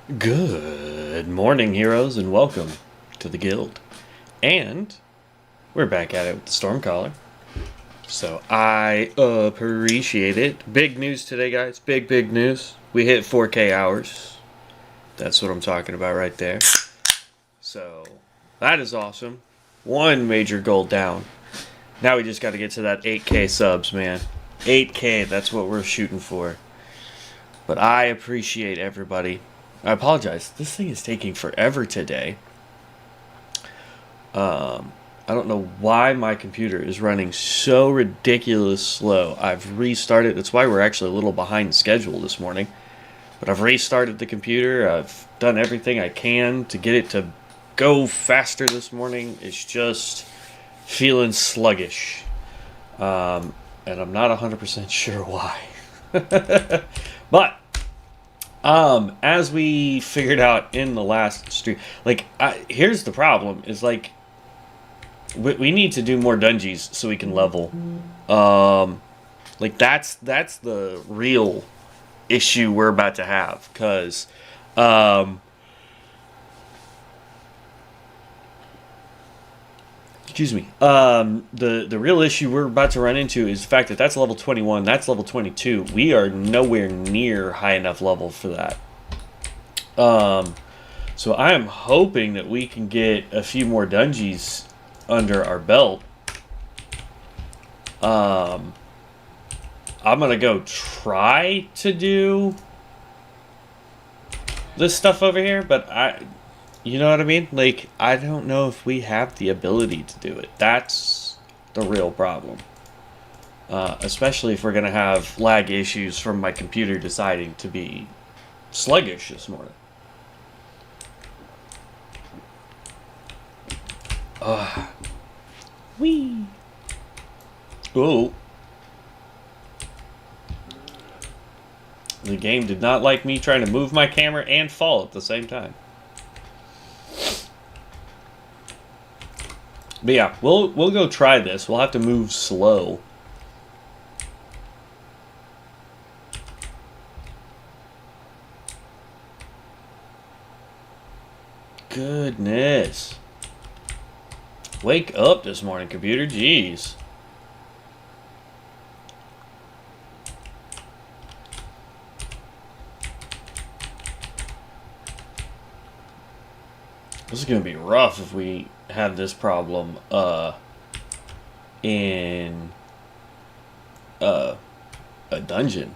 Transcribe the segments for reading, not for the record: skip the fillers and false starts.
Good morning, heroes, and welcome to the guild. And we're back at it with the Stormcaller. So I appreciate it. Big news today, guys. Big news. We hit 4K hours. That's what I'm talking about right there. So that is awesome. One major goal down. Now we just got to get to that 8K subs, man. 8K, that's what we're shooting for. But I appreciate everybody. I apologize. This thing is taking forever today. I don't know why my computer is running so ridiculous slow. I've restarted. That's why we're actually a little behind schedule this morning. But I've restarted the computer. I've done everything I can to get it to go faster this morning. It's just feeling sluggish. And I'm not 100% sure why. But as we figured out in the last stream, here's the problem: is we need to do more dungeons so we can level. That's the real issue we're about to have, because excuse me. The real issue we're about to run into is the fact that that's level 21, that's level 22. We are nowhere near high enough level for that. So I am hoping that we can get a few more dungeons under our belt. I'm gonna go try to do this stuff over here, but you know what I mean? I don't know if we have the ability to do it. That's the real problem. Especially if we're going to have lag issues from my computer deciding to be sluggish this morning. Whee! Oh. The game did not like me trying to move my camera and fall at the same time. But yeah, we'll go try this. We'll have to move slow. Goodness. Wake up this morning, computer. Jeez. This is going to be rough if we have this problem in a dungeon.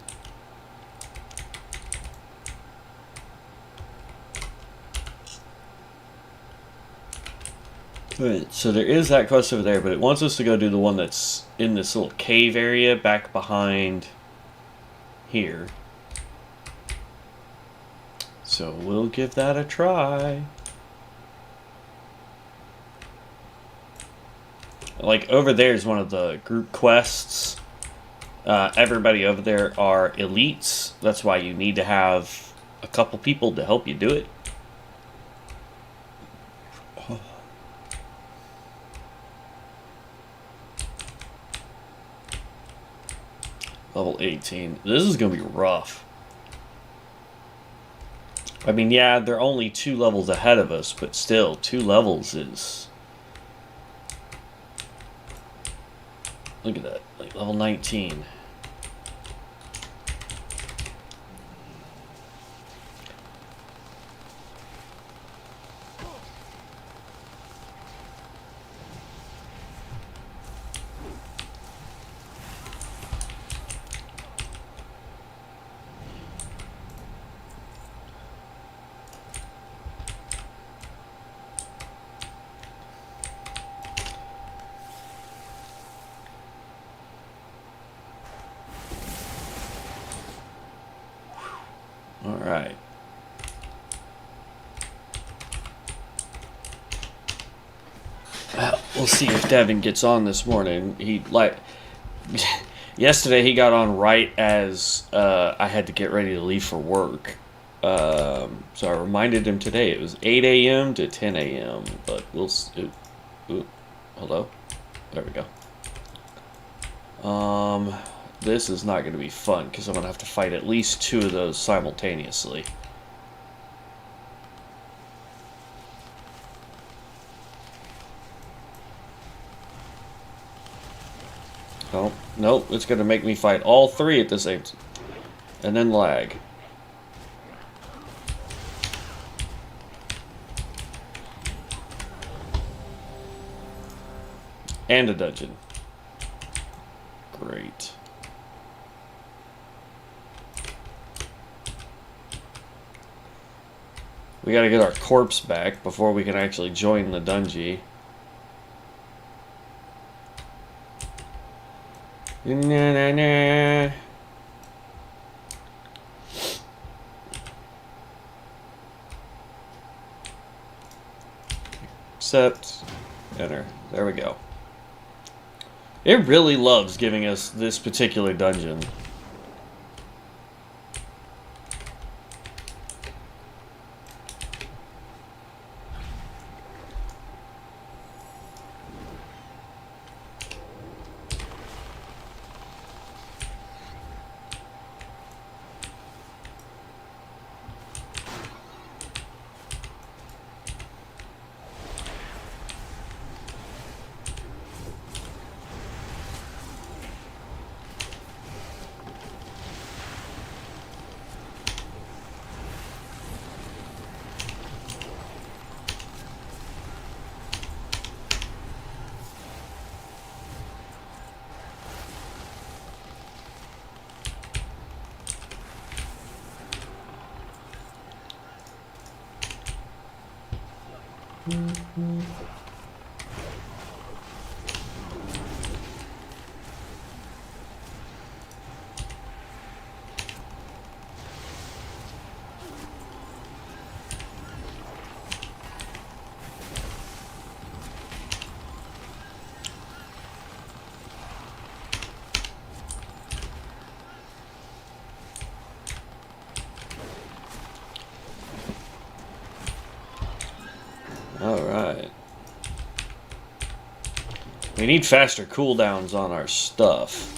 Right, so there is that quest over there, but it wants us to go do the one that's in this little cave area back behind here. So we'll give that a try. Over there is one of the group quests. Everybody over there are elites. That's why you need to have a couple people to help you do it. Level 18. This is going to be rough. I mean, yeah, they're only 2 levels ahead of us, but still, 2 levels is... Look at that, level 19. Alright. Well, we'll see if Devin gets on this morning. Yesterday he got on right as I had to get ready to leave for work. So I reminded him today. It was 8 a.m. to 10 a.m. But we'll... hello? There we go. This is not going to be fun, because I'm going to have to fight at least 2 of those simultaneously. Oh, nope, it's going to make me fight all three at the same time. And then lag. And a dungeon. Great. We gotta get our corpse back before we can actually join the dungeon. Na na na. Accept. Enter. There we go. It really loves giving us this particular dungeon. Alright. We need faster cooldowns on our stuff.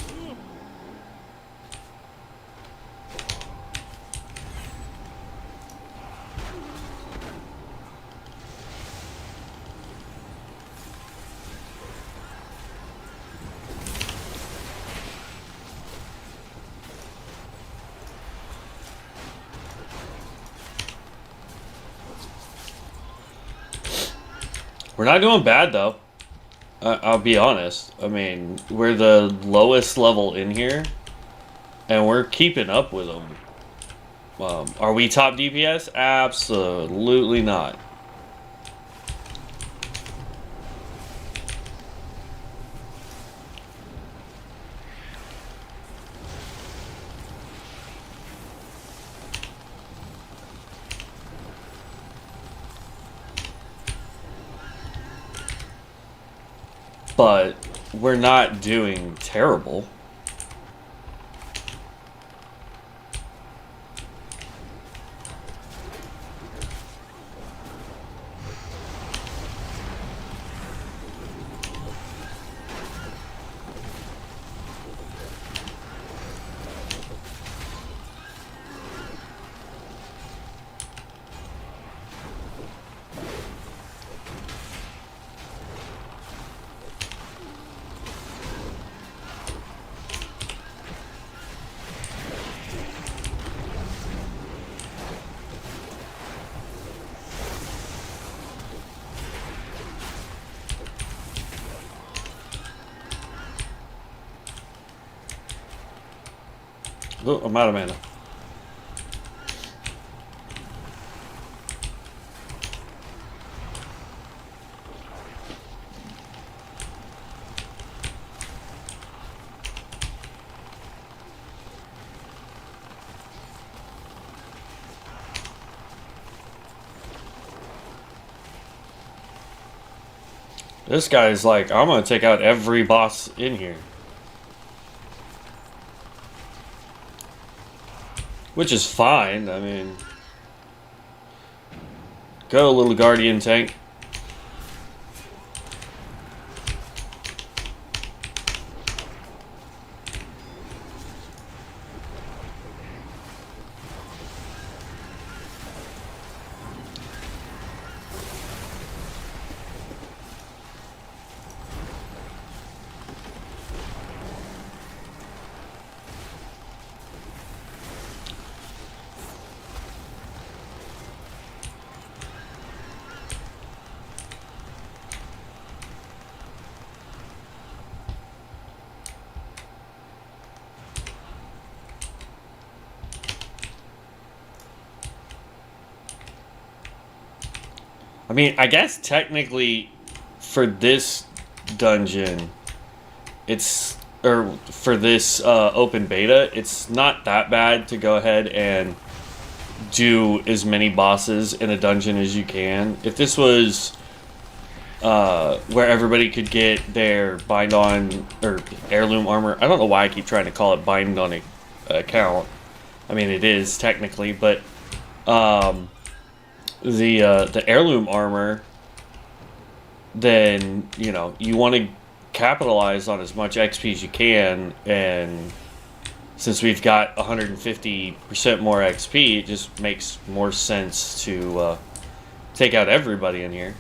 We're not doing bad, though. I'll be honest. I mean, we're the lowest level in here, and we're keeping up with them. Are we top DPS? Absolutely not. But we're not doing terrible. Oh, I'm out of mana. This guy's like, I'm gonna take out every boss in here. Which is fine, I mean... Go, little guardian tank. I mean, I guess technically for this dungeon, or for this open beta, it's not that bad to go ahead and do as many bosses in a dungeon as you can. If this was where everybody could get their bind on or heirloom armor, I don't know why I keep trying to call it bind on a account. I mean, it is technically, but the heirloom armor, then you know you want to capitalize on as much XP as you can, and since we've got 150% more XP, it just makes more sense to take out everybody in here.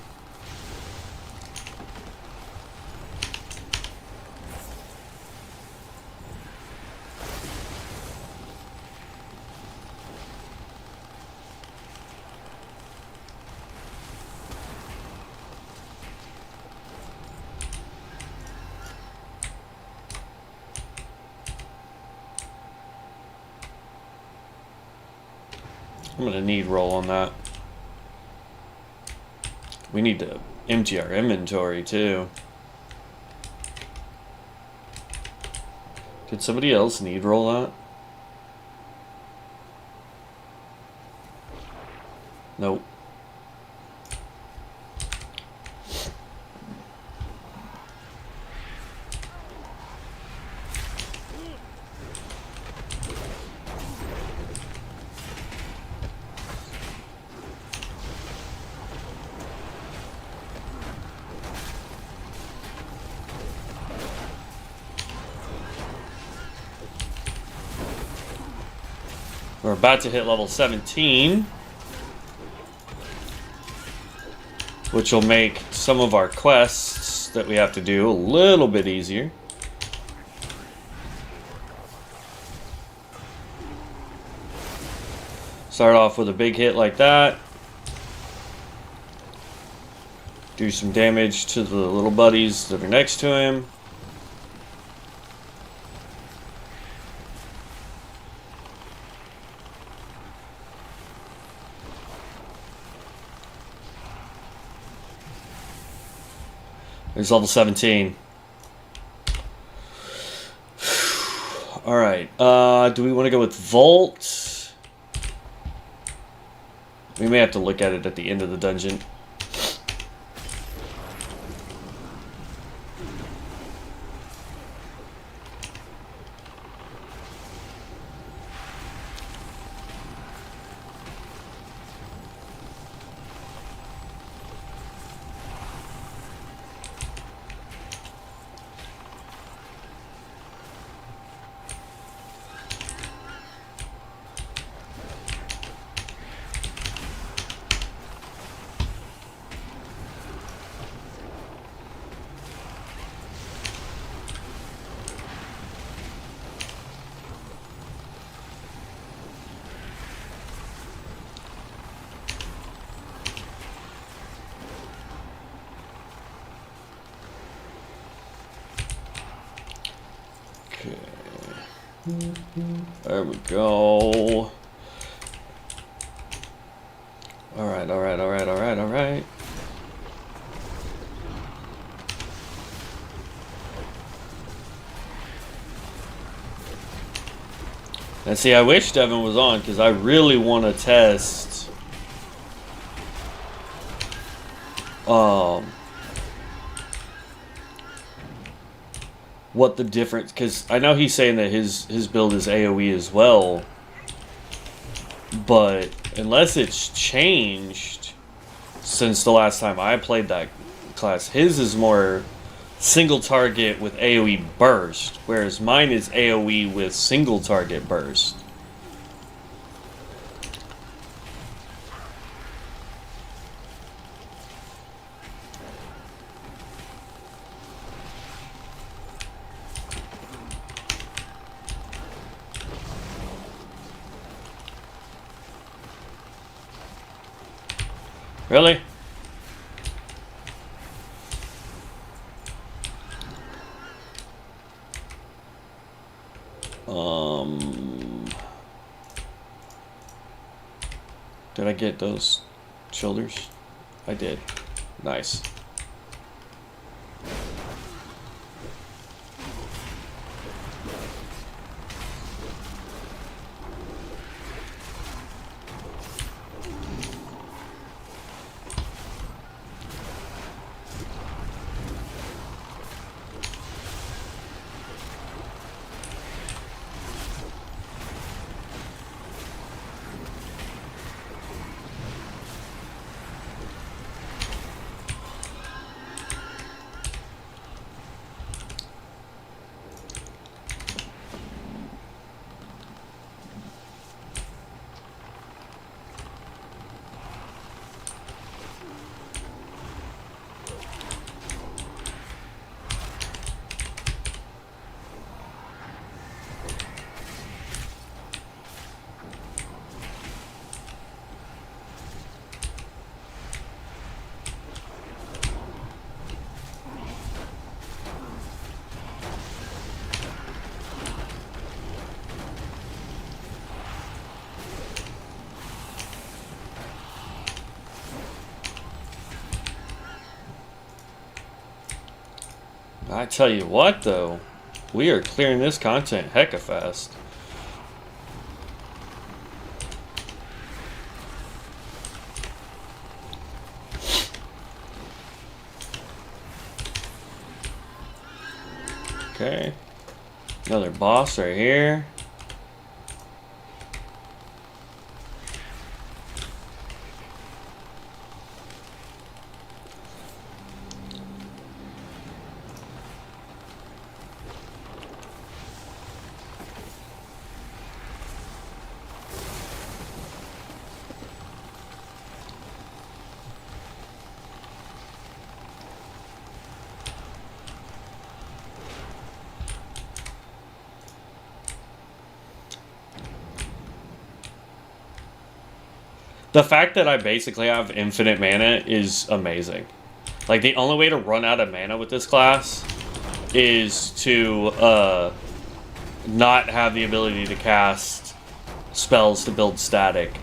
I'm gonna need roll on that. We need to empty our inventory too. Did somebody else need roll that? Nope. We're about to hit level 17, which will make some of our quests that we have to do a little bit easier. Start off with a big hit like that. Do some damage to the little buddies that are next to him. There's level 17. Alright, do we want to go with Volt? We may have to look at it at the end of the dungeon. There we go. Alright, alright, alright, alright, alright. And see, I wish Devin was on because I really want to test what the difference, because I know he's saying that his build is AoE as well, but unless it's changed since the last time I played that class, his is more single target with AoE burst, whereas mine is AoE with single target burst. Really? Did I get those shoulders? I did. Nice. I tell you what, though, we are clearing this content hecka fast. Okay, another boss right here. The fact that I basically have infinite mana is amazing. Like, the only way to run out of mana with this class is to not have the ability to cast spells to build static.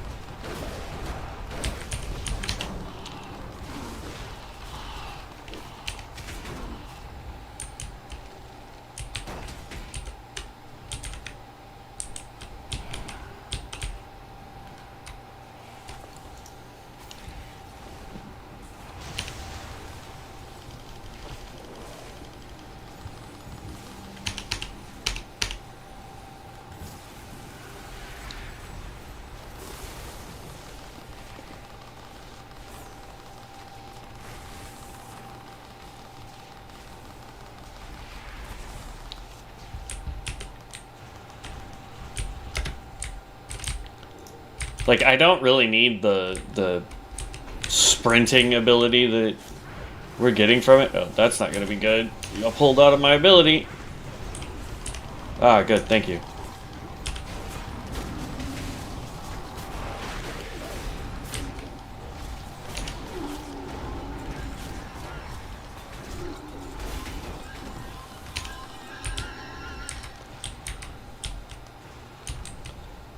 Like, I don't really need the sprinting ability that we're getting from it. Oh, that's not going to be good. I pulled out of my ability. Ah, good. Thank you.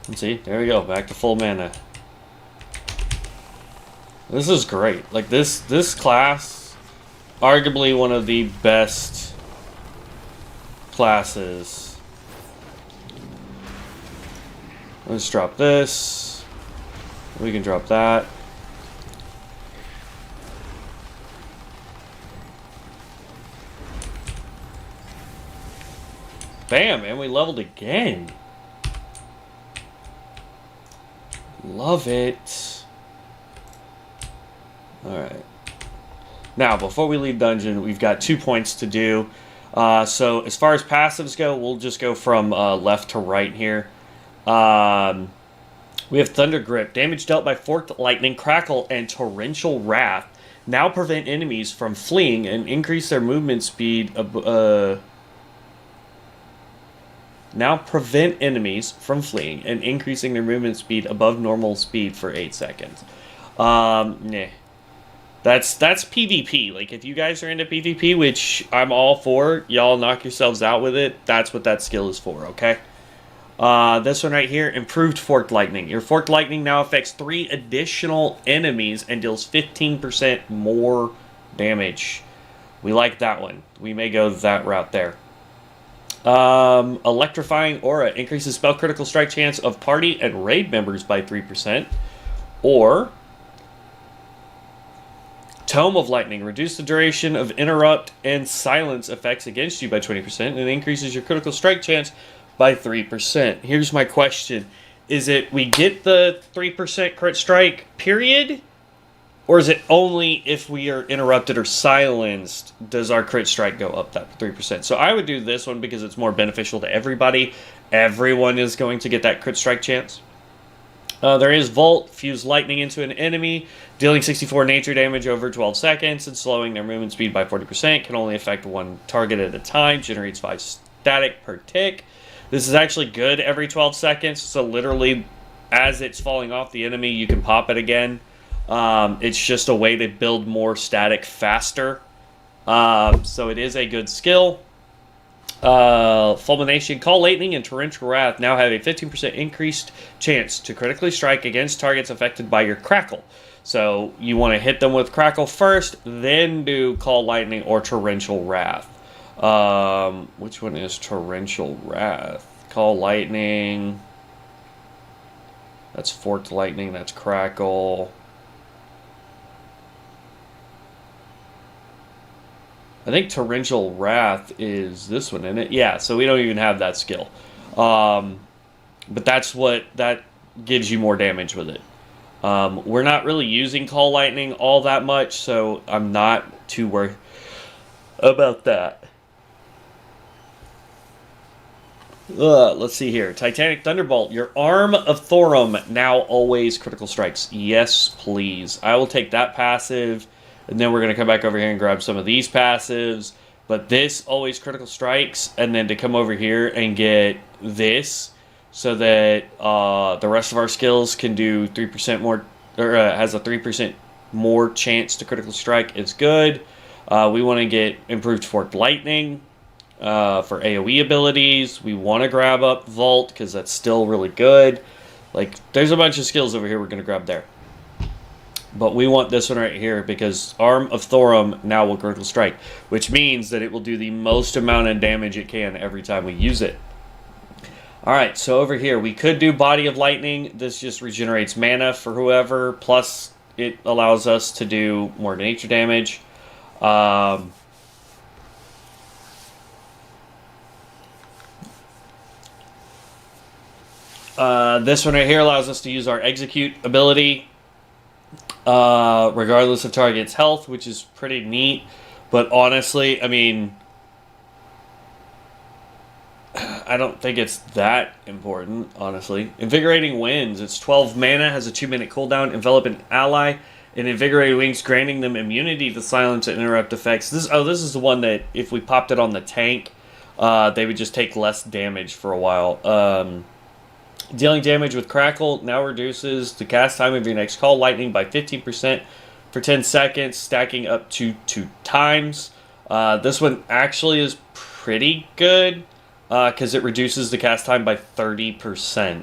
And see, there we go. Back to full mana. This is great. Like, this class, arguably one of the best classes. Let's drop this. We can drop that. Bam, man, we leveled again. Love it. Alright. Now, before we leave dungeon, we've got 2 points to do. So, as far as passives go, we'll just go from left to right here. We have Thunder Grip. Damage dealt by Forked Lightning, Crackle, and Torrential Wrath now prevent enemies from fleeing and increase their movement speed. Now prevent enemies from fleeing and increasing their movement speed above normal speed for 8 seconds. Nah. That's PvP. Like, if you guys are into PvP, which I'm all for, y'all knock yourselves out with it, that's what that skill is for, okay? This one right here, Improved Forked Lightning. Your Forked Lightning now affects 3 additional enemies and deals 15% more damage. We like that one. We may go that route there. Electrifying Aura increases spell critical strike chance of party and raid members by 3%. Or Tome of Lightning. Reduce the duration of interrupt and silence effects against you by 20% and increases your critical strike chance by 3%. Here's my question. Is it we get the 3% crit strike, period? Or is it only if we are interrupted or silenced does our crit strike go up that 3%? So I would do this one because it's more beneficial to everybody. Everyone is going to get that crit strike chance. There is Volt, fuse lightning into an enemy, dealing 64 nature damage over 12 seconds and slowing their movement speed by 40%. Can only affect one target at a time. Generates 5 static per tick. This is actually good every 12 seconds. So literally, as it's falling off the enemy, you can pop it again. It's just a way to build more static faster. So it is a good skill. Fulmination, Call Lightning, and Torrential Wrath now have a 15% increased chance to critically strike against targets affected by your Crackle. So you want to hit them with Crackle first, then do Call Lightning or Torrential Wrath. Which one is Torrential Wrath? Call Lightning. That's Forked Lightning, that's Crackle. I think Torrential Wrath is this one, isn't it? Yeah, so we don't even have that skill. But that gives you more damage with it. We're not really using Call Lightning all that much, so I'm not too worried about that. Let's see here. Titanic Thunderbolt. Your Arm of Thorum now always critical strikes. Yes, please. I will take that passive. And then we're going to come back over here and grab some of these passives. But this always critical strikes. And then to come over here and get this. So that the rest of our skills can do 3% more. Or has a 3% more chance to critical strike. It's good. We want to get Improved Forked Lightning. For AoE abilities. We want to grab up Vault. Because that's still really good. Like, there's a bunch of skills over here we're going to grab there. But we want this one right here because Arm of Thorum now will critical strike, which means that it will do the most amount of damage it can every time we use it. Alright, so over here, we could do Body of Lightning. This just regenerates mana for whoever, plus it allows us to do more nature damage. This one right here allows us to use our Execute ability. Regardless of target's health, which is pretty neat. But honestly, I mean, I don't think it's that important, honestly. Invigorating Winds. It's 12 mana, has a 2-minute cooldown. Envelop an ally in Invigorating Wings, granting them immunity to silence and interrupt effects. This is the one that if we popped it on the tank, they would just take less damage for a while. Dealing damage with Crackle now reduces the cast time of your next Call Lightning by 15% for 10 seconds, stacking up to 2 times. This one actually is pretty good because it reduces the cast time by 30%.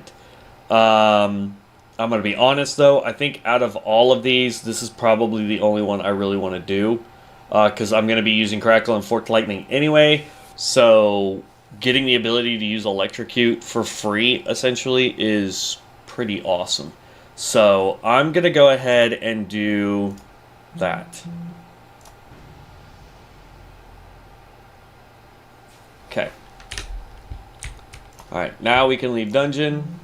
I'm going to be honest, though. I think out of all of these, this is probably the only one I really want to do because I'm going to be using Crackle and Forked Lightning anyway. So getting the ability to use Electrocute for free, essentially, is pretty awesome. So I'm going to go ahead and do that. Okay. Alright, now we can leave dungeon.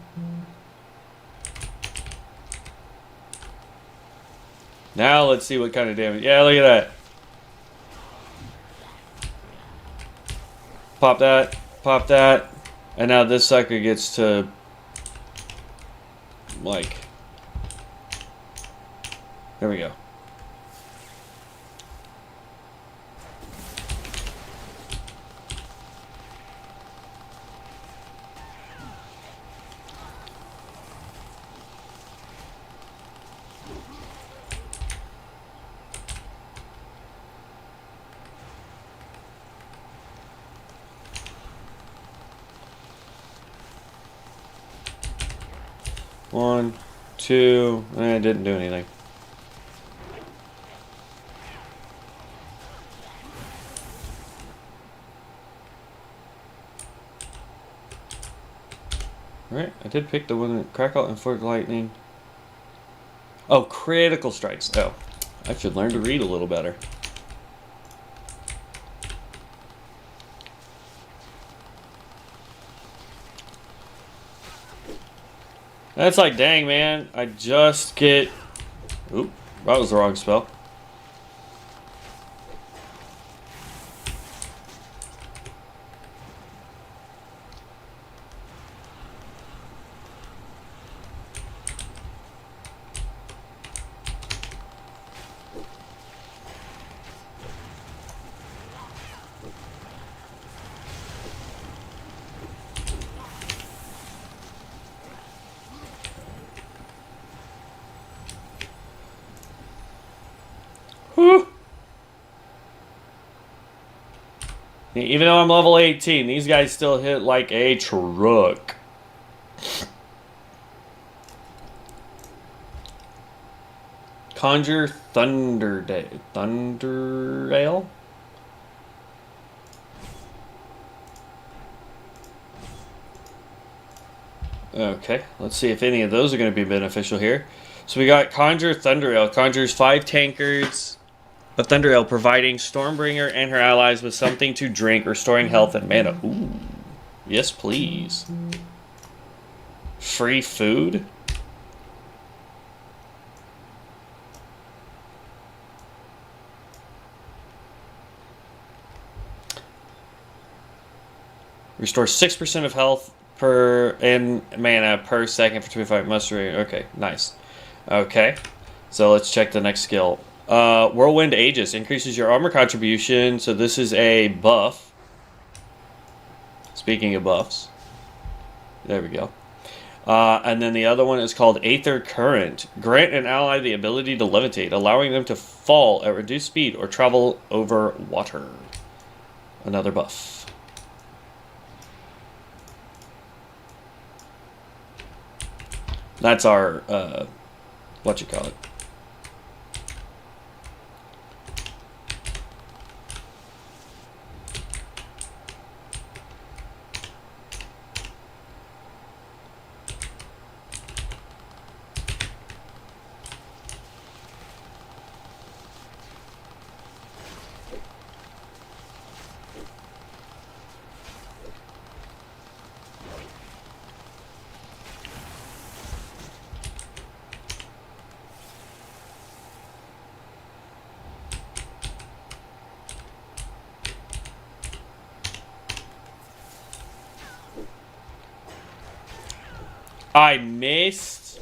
Now let's see what kind of damage. Yeah, look at that. Pop that. Pop that. And now this sucker gets to, like, there we go. 1, 2. It didn't do anything. Right, I did pick the one that Crackle and Fork Lightning. Oh, critical strikes. Oh, I should learn to read a little better. That's like, dang, man. I just get... Oop, that was the wrong spell. Whew. Even though I'm level 18, these guys still hit like a truck. Conjure Thunderale? Okay, let's see if any of those are going to be beneficial here. So we got Conjure Thunderale. Conjures 5 tankers of Thunderale, providing Stormbringer and her allies with something to drink, restoring health and mana. Ooh, yes please. Free food? Restore 6% of health per and mana per second for 25 muster. Okay, nice. Okay, so let's check the next skill. Whirlwind Aegis increases your armor contribution. So this is a buff. Speaking of buffs, there we go. And then the other one is called Aether Current. Grant an ally the ability to levitate, allowing them to fall at reduced speed or travel over water. Another buff. That's our, what you call it. I missed.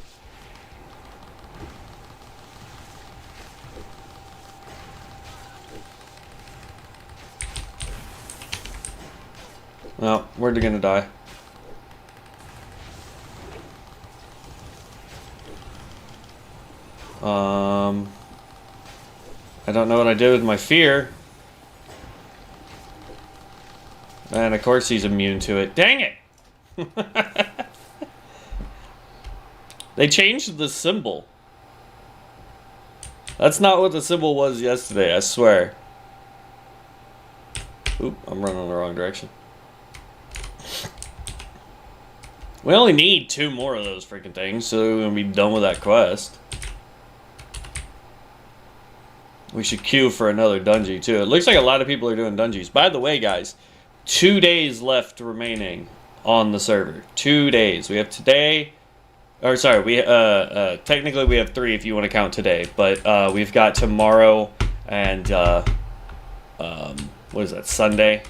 Well, we're gonna die. I don't know what I did with my fear. And of course he's immune to it. Dang it! They changed the symbol. That's not what the symbol was yesterday, I swear. Oop, I'm running in the wrong direction. We only need 2 more of those freaking things, so we're gonna be done with that quest. We should queue for another dungeon too. It looks like a lot of people are doing dungeons. By the way, guys, 2 days left remaining on the server. 2 days. We have today, or sorry, we technically we have 3 if you want to count today, but we've got tomorrow and what is that, Sunday?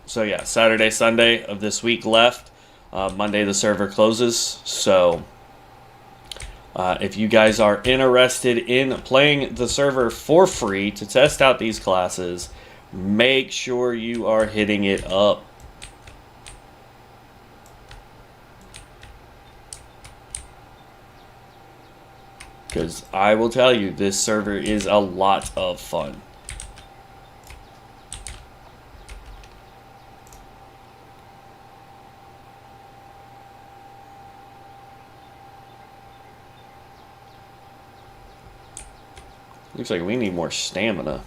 So yeah, Saturday, Sunday of this week left. Monday the server closes, so if you guys are interested in playing the server for free to test out these classes, make sure you are hitting it up. Because I will tell you, this server is a lot of fun. Looks like we need more stamina.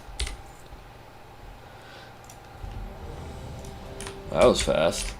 That was fast.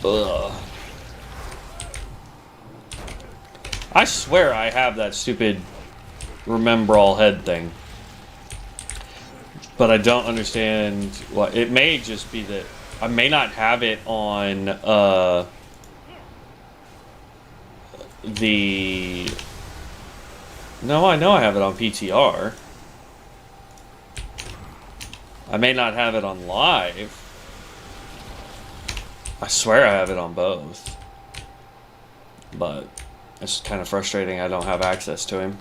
Ugh. I swear I have that stupid remember all head thing. But I don't understand what it may just be that I may not have it on the No, I know I have it on PTR. I may not have it on live. I swear I have it on both. But it's kind of frustrating I don't have access to him.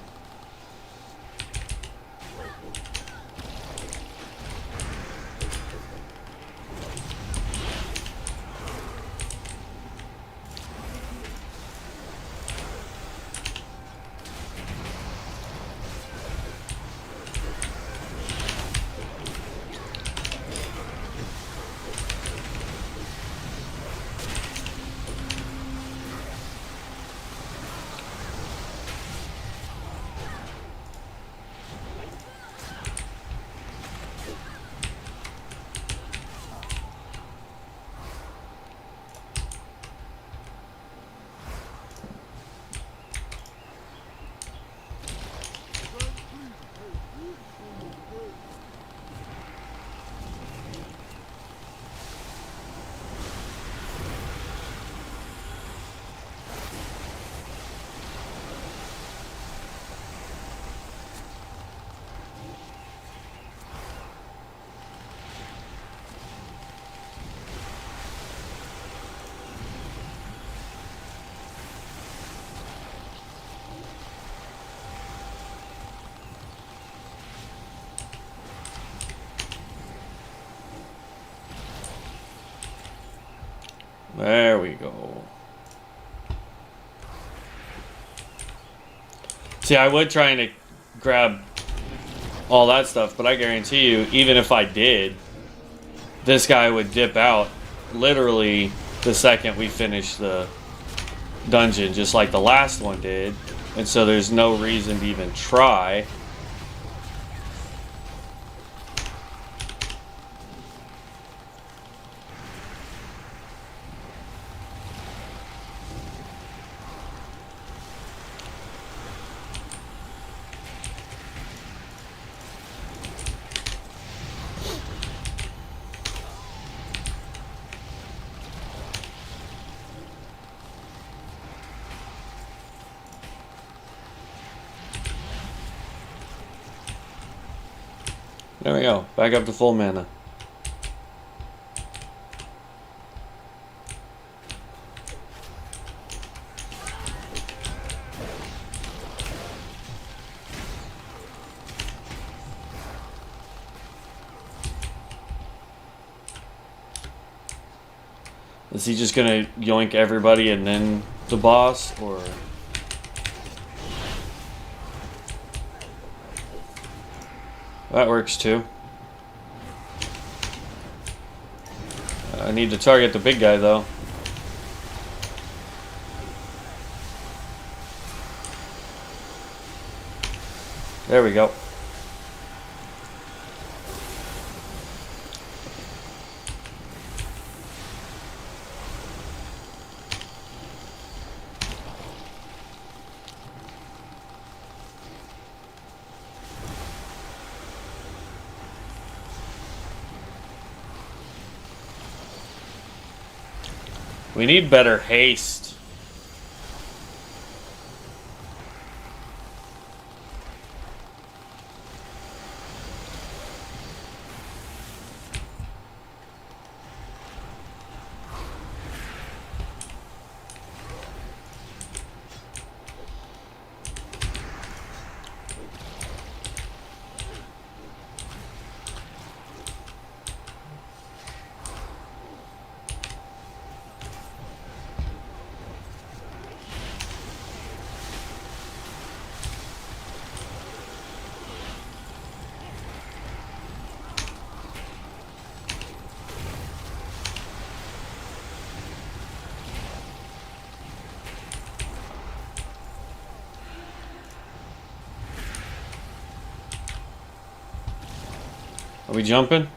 There we go. See, I would try and grab all that stuff, but I guarantee you, even if I did, this guy would dip out literally the second we finish the dungeon, just like the last one did. And so there's no reason to even try. There we go. Back up to full mana. Is he just gonna yoink everybody and then the boss, or? That works too. I need to target the big guy though. There we go. We need better haste. Are we jumping?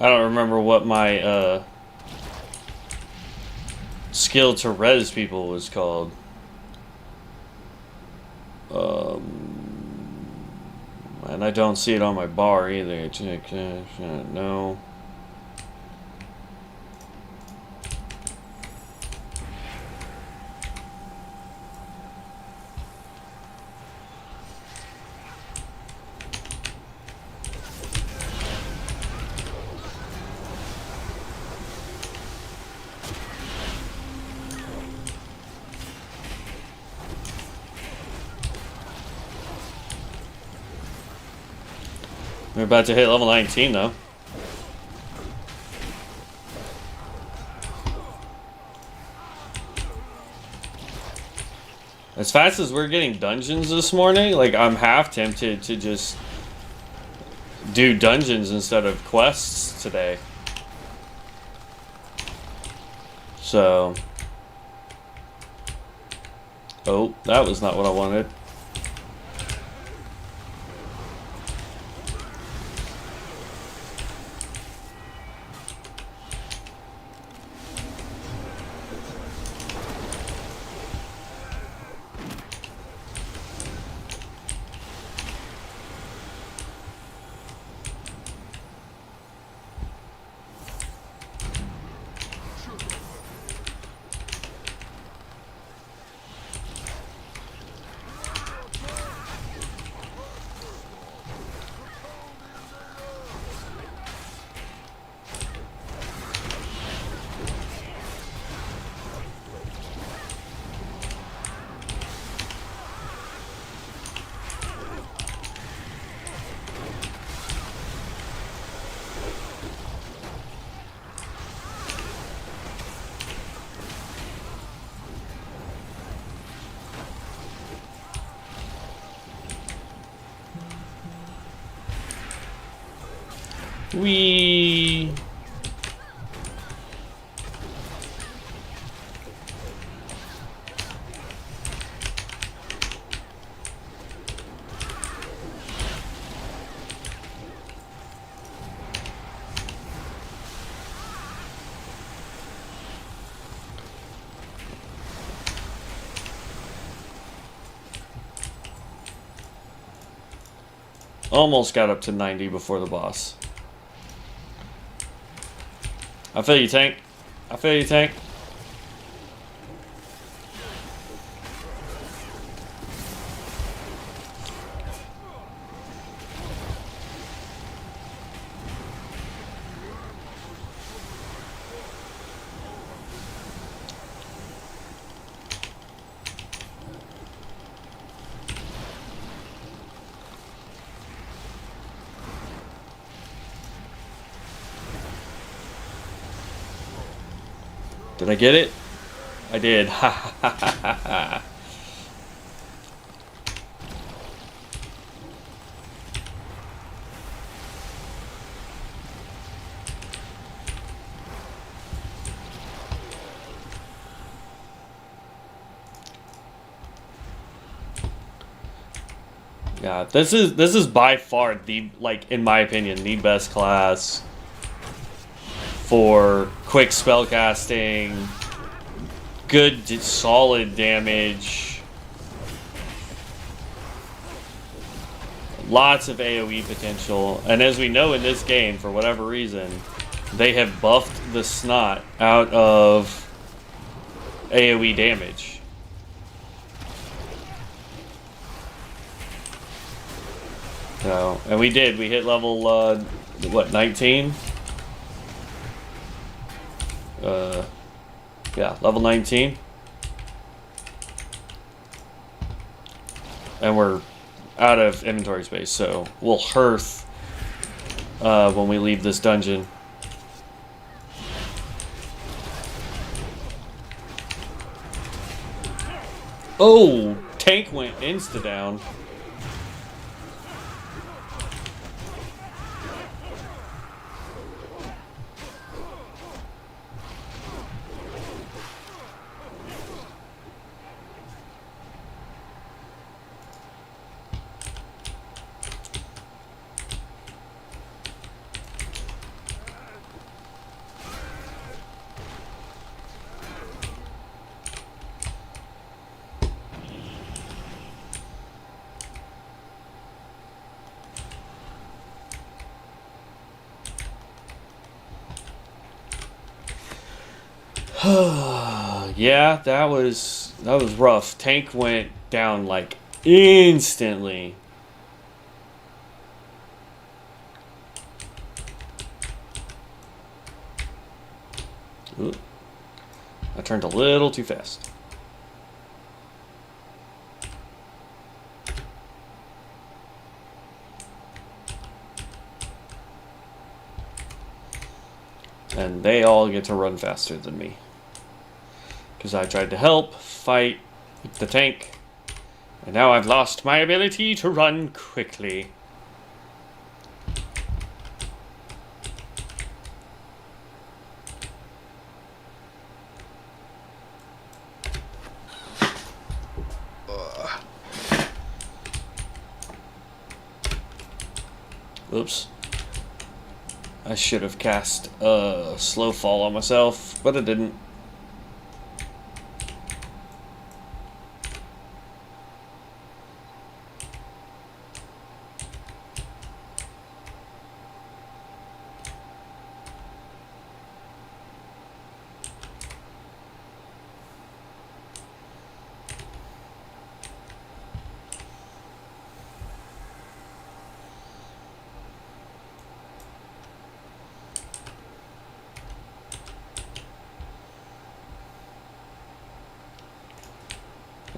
I don't remember what my skill to res people was called. And I don't see it on my bar either. No. We're about to hit level 19 though. As fast as we're getting dungeons this morning, like I'm half tempted to just do dungeons instead of quests today. So, oh, that was not what I wanted. We almost got up to 90 before the boss. I feel you, tank. I feel you, tank. Did I get it? I did. Ha ha ha ha ha. Yeah, this is by far the, like, in my opinion, the best class for quick spell casting, good solid damage, lots of AoE potential, and as we know in this game, for whatever reason, they have buffed the snot out of AoE damage. So, and we hit level, what, 19? Yeah, level 19. And we're out of inventory space, so we'll hearth when we leave this dungeon. Oh, tank went insta-down. Yeah, that was rough. Tank went down like instantly. Ooh. I turned a little too fast. And they all get to run faster than me. Because I tried to help fight the tank, and now I've lost my ability to run quickly. Oops. I should have cast a slow fall on myself, but I didn't.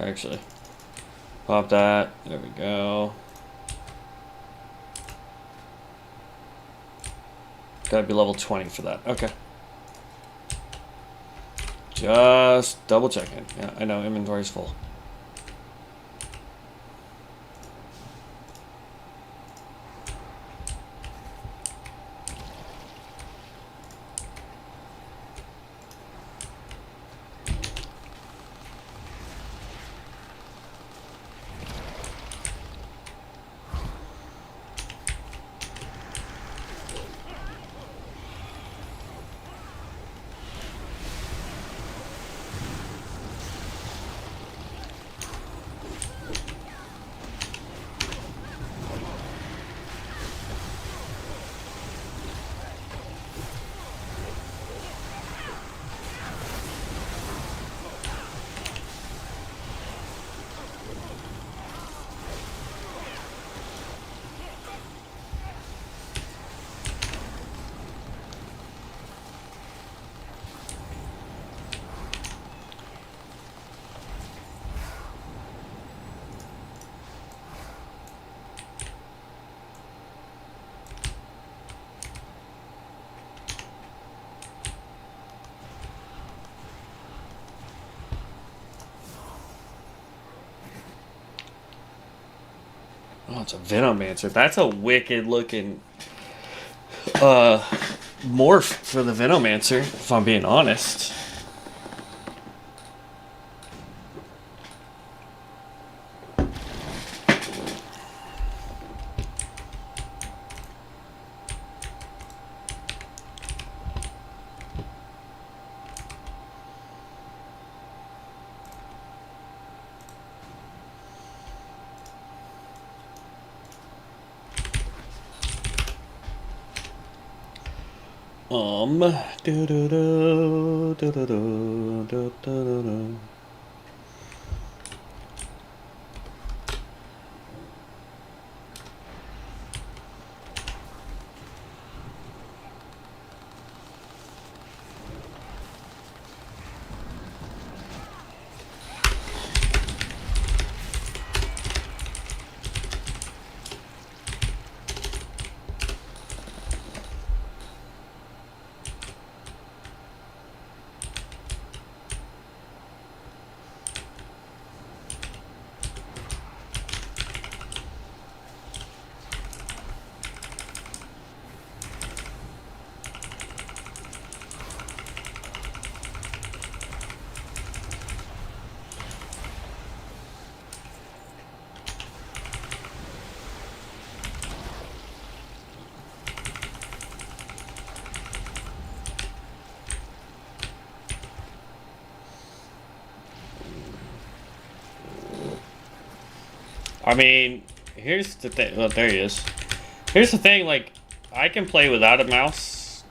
Actually, pop that. There we go. Gotta be level 20 for that. Okay. Just double checking. Yeah, I know inventory's full. Oh, it's a Venomancer. That's a wicked looking morph for the Venomancer, if I'm being honest. I mean, here's the thing. Well, there he is. Here's the thing, like, I can play without a mouse.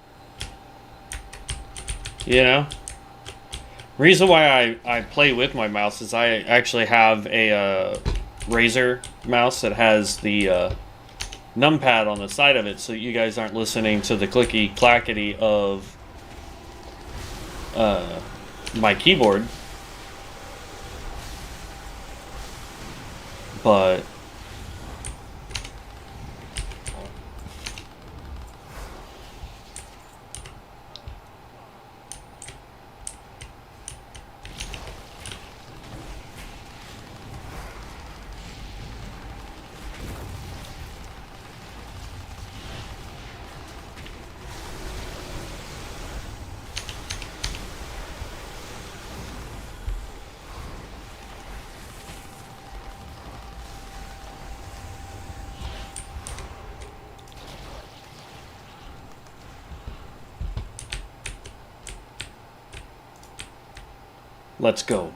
You know? Reason why I play with my mouse is I actually have a Razer mouse that has the numpad on the side of it, so you guys aren't listening to the clicky clackety of my keyboard. But let's go.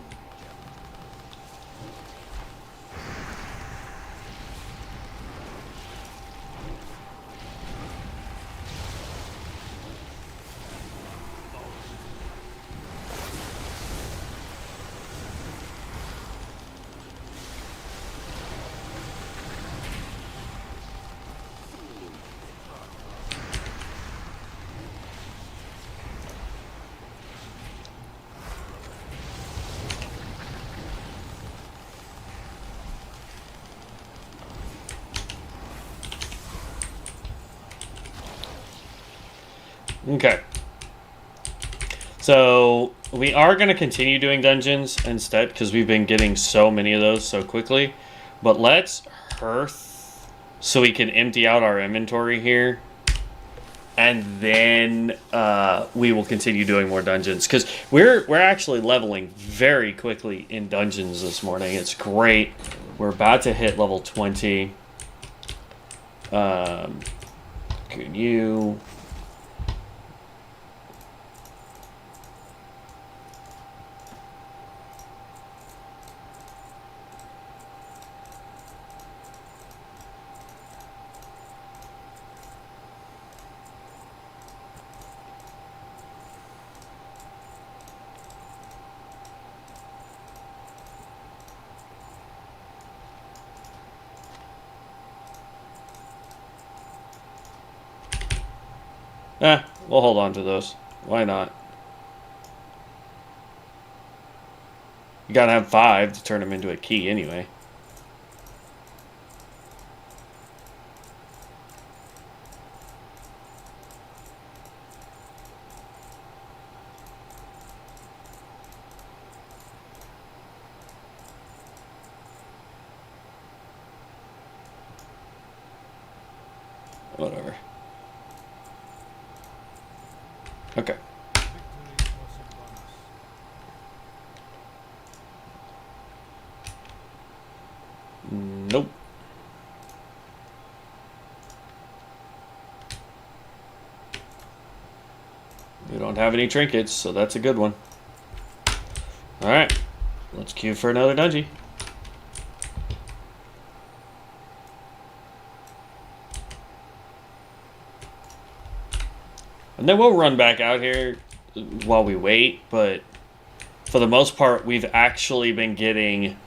Okay. So we are going to continue doing dungeons instead because we've been getting so many of those so quickly. But let's hearth so we can empty out our inventory here. And then we will continue doing more dungeons because we're actually leveling very quickly in dungeons this morning. It's great. We're about to hit level 20. Can you... we'll hold on to those. Why not? You gotta have 5 to turn them into a key anyway. Whatever. Okay. Nope. We don't have any trinkets, so that's a good one. Alright. Let's queue for another dungeon. And then we'll run back out here while we wait, but for the most part, we've actually been getting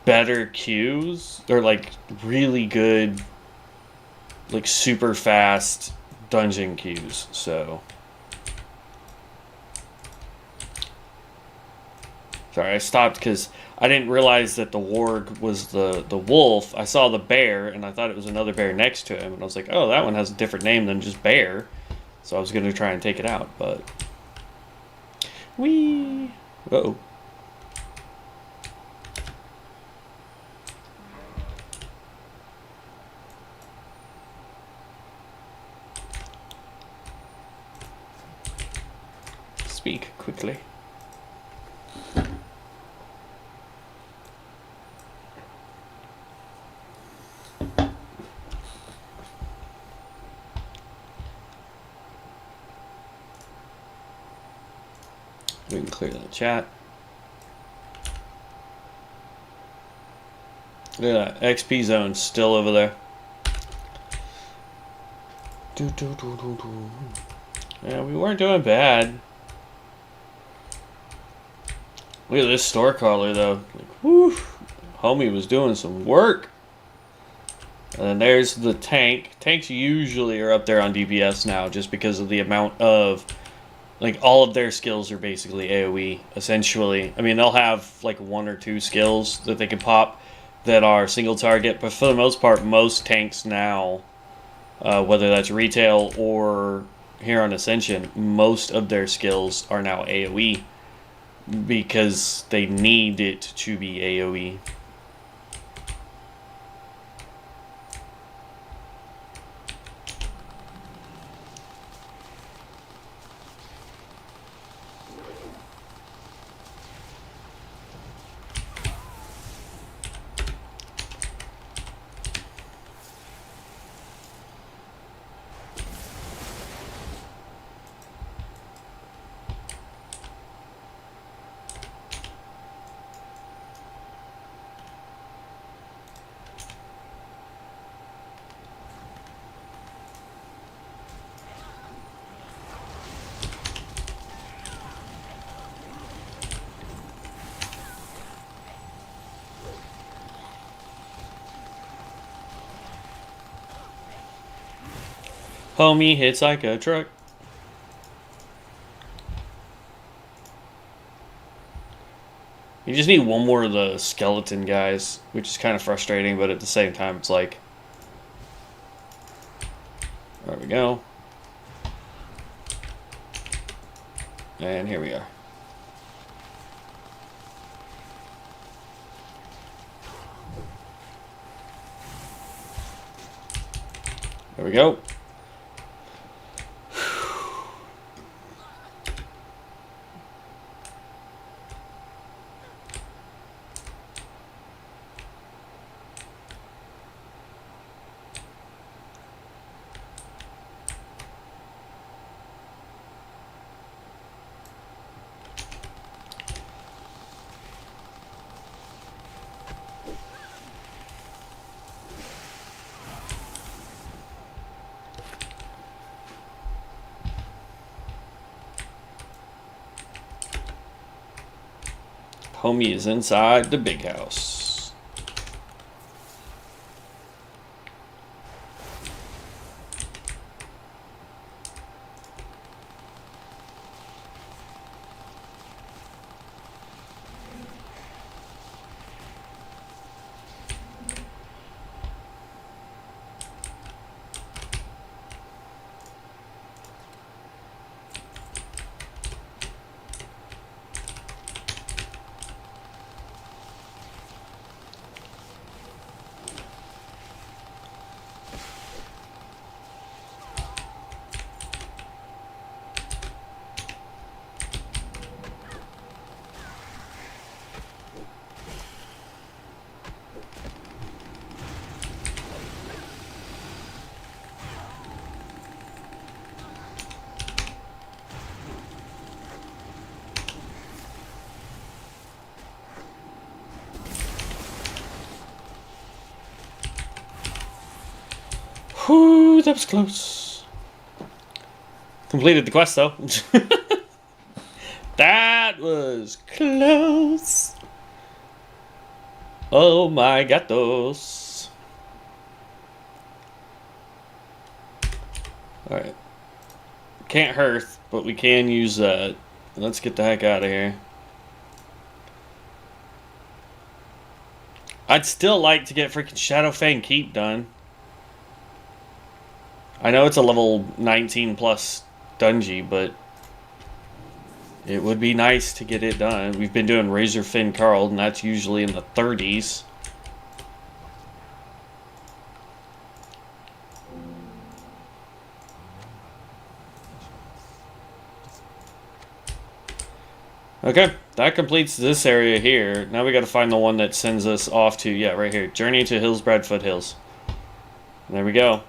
better queues. They're like really good, like super fast dungeon queues, so. Sorry, I stopped because I didn't realize that the warg was the wolf. I saw the bear, and I thought it was another bear next to him, and I was like, oh, that one has a different name than just bear. So I was going to try and take it out, but... Whee! Uh-oh. Speak quickly. We can clear the chat. Look at that. XP zone still over there. Yeah, we weren't doing bad. Look at this Stormcaller though. Like, whew. Homie was doing some work. And then there's the tank. Tanks usually are up there on DPS now just because of the amount of... Like, all of their skills are basically AoE, essentially. I mean, they'll have, like, 1 or 2 skills that they can pop that are single target, but for the most part, most tanks now, whether that's retail or here on Ascension, most of their skills are now AoE because they need it to be AoE. Homie hits like a truck. You just need one more of the skeleton guys, which is kind of frustrating, but at the same time, it's like... There we go. And here we are. There we go. Homie is inside the big house. Whew, that was close. Completed the quest, though. That was close. Oh my gatos. Alright. Can't hearth, but we can use that. Let's get the heck out of here. I'd still like to get freaking Shadowfang Keep done. I know it's a level 19 plus dungeon, but it would be nice to get it done. We've been doing Razorfin Carl, and that's usually in the 30s. Okay, that completes this area here. Now we got to find the one that sends us off to, yeah, right here. Journey to Hillsbrad Foothills. There we go.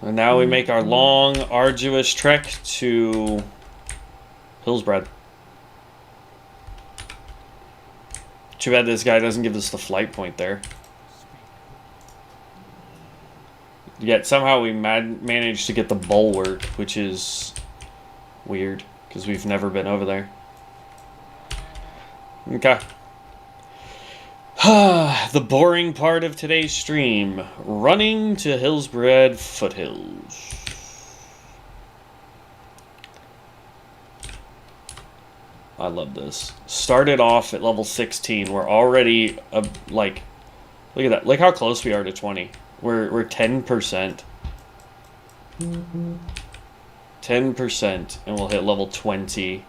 And now we make our long, arduous trek to Hillsbrad. Too bad this guy doesn't give us the flight point there. Yet somehow we managed to get the bulwark, which is weird, because we've never been over there. Okay. The boring part of today's stream. Running to Hillsbrad Foothills. I love this. Started off at level 16. We're already, like, look at that. Look how close we are to 20. We're 10%. 10%, and we'll hit level 20.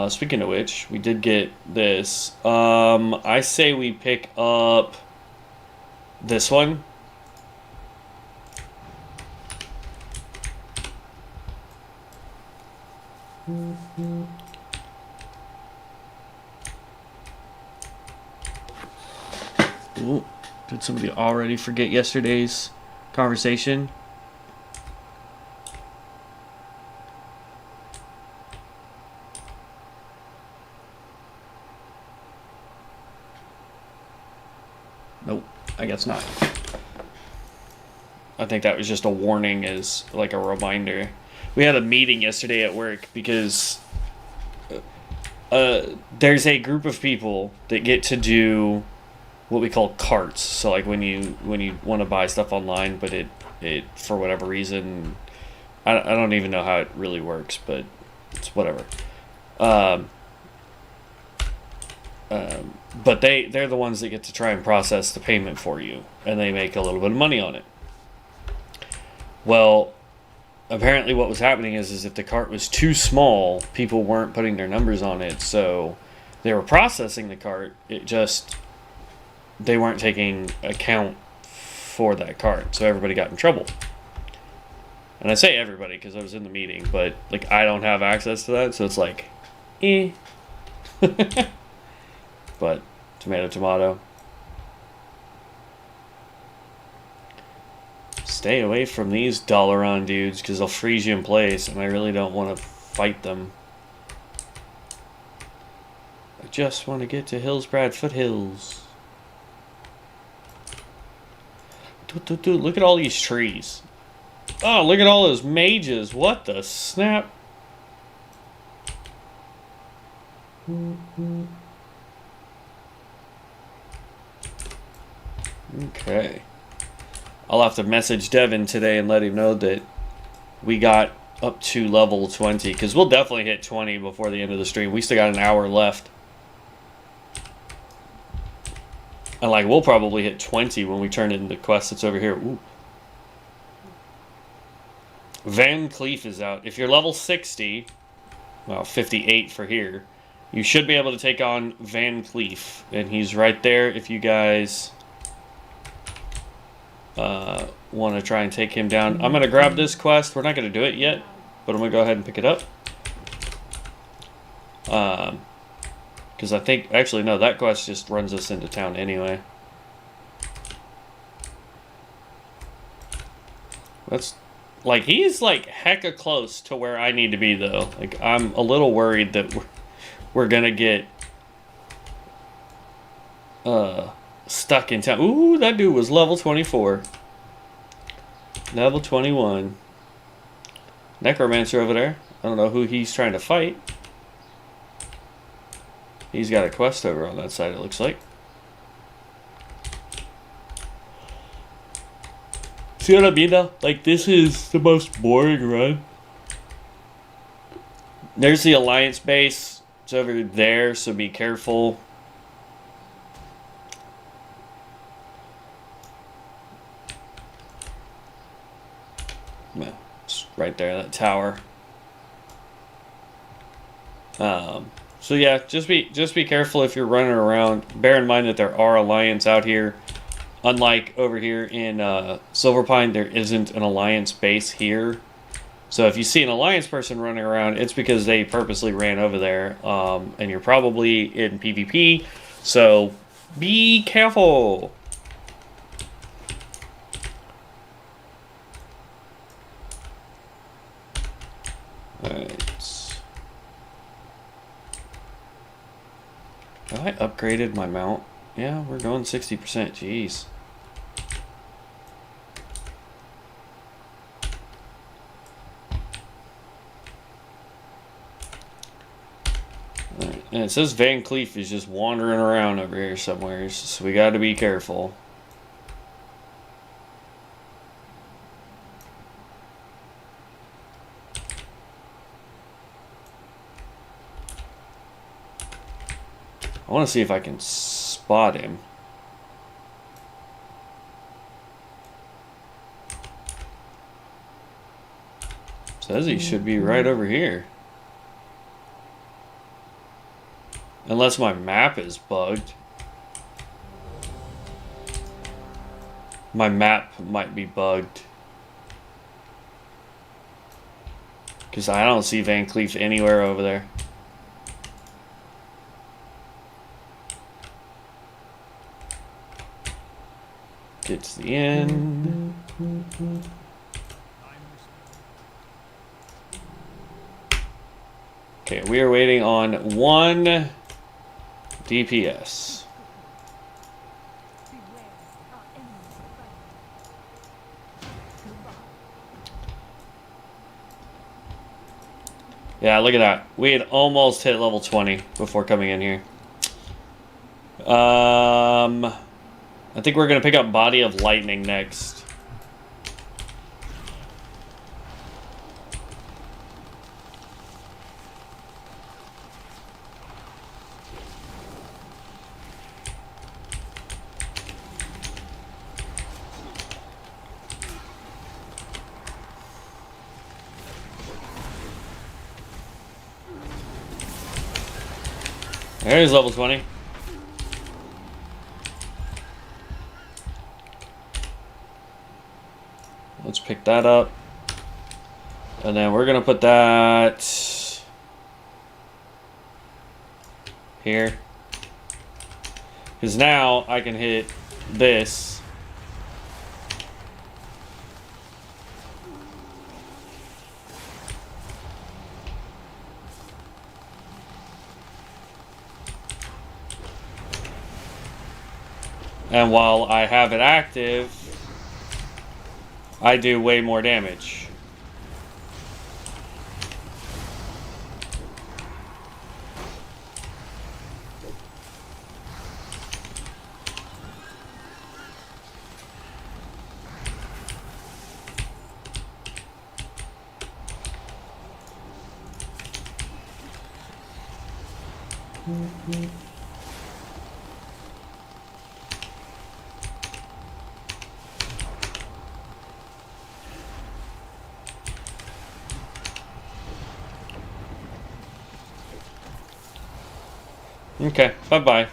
Speaking of which, we did get this. I say we pick up this one. Ooh. Did somebody already forget yesterday's conversation? Nope, I guess not. I think that was just a warning, as like a reminder. We had a meeting yesterday at work because there's a group of people that get to do what we call carts. So like when you want to buy stuff online, but it for whatever reason, I don't even know how it really works, but it's whatever. But they're the ones that get to try and process the payment for you, and they make a little bit of money on it. Well, apparently what was happening is if the cart was too small, people weren't putting their numbers on it, so they were processing the cart. They weren't taking account for that cart, so everybody got in trouble. And I say everybody because I was in the meeting, but like I don't have access to that, so it's like, eh. But tomato. Stay away from these Dalaran dudes because they'll freeze you in place, and I really don't want to fight them. I just want to get to Hillsbrad Foothills. Dude, look at all these trees. Oh, look at all those mages. What the snap? Okay. I'll have to message Devin today and let him know that we got up to level 20, because we'll definitely hit 20 before the end of the stream. We still got an hour left. And like, we'll probably hit 20 when we turn in the quest that's over here. Ooh. Van Cleef is out. If you're level 60, well, 58 for here, you should be able to take on Van Cleef. And he's right there if you guys want to try and take him down. I'm going to grab this quest. We're not going to do it yet, but I'm going to go ahead and pick it up. Because I think, actually, no, that quest just runs us into town anyway. That's, like, he's, like, hecka close to where I need to be, though. Like, I'm a little worried that we're gonna get stuck in town. Ooh, that dude was level 24. Level 21. Necromancer over there. I don't know who he's trying to fight. He's got a quest over on that side, it looks like. See what I mean though? Like, this is the most boring run. There's the Alliance base. It's over there, so be careful. It's right there, that tower. So yeah, just be careful if you're running around. Bear in mind that there are Alliance out here. Unlike over here in Silverpine, there isn't an Alliance base here. So if you see an Alliance person running around, it's because they purposely ran over there. And you're probably in PvP, so be careful. Alright. Have I upgraded my mount? Yeah, we're going 60%. Jeez. Right. And it says Van Cleef is just wandering around over here somewhere, so we got to be careful. I want to see if I can spot him. Says he should be right over here. Unless my map is bugged. My map might be bugged. Because I don't see Van Cleef anywhere over there. Get to the end. Okay, we are waiting on 1 DPS. Yeah, look at that. We had almost hit level 20 before coming in here. I think we're going to pick up Body of Lightning next. There's level 20. Let's pick that up. And then we're going to put that here. Because now I can hit this. And while I have it active, I do way more damage. Okay, bye-bye.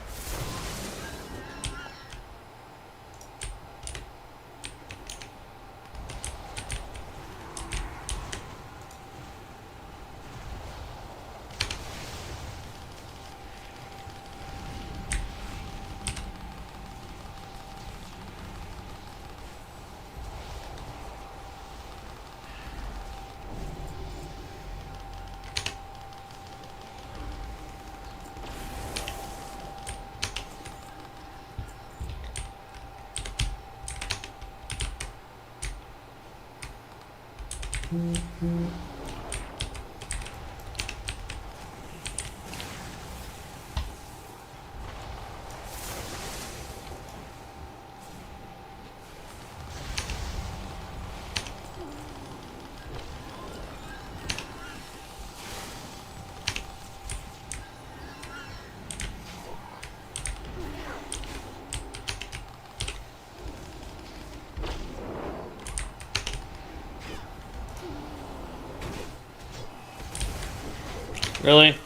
Really?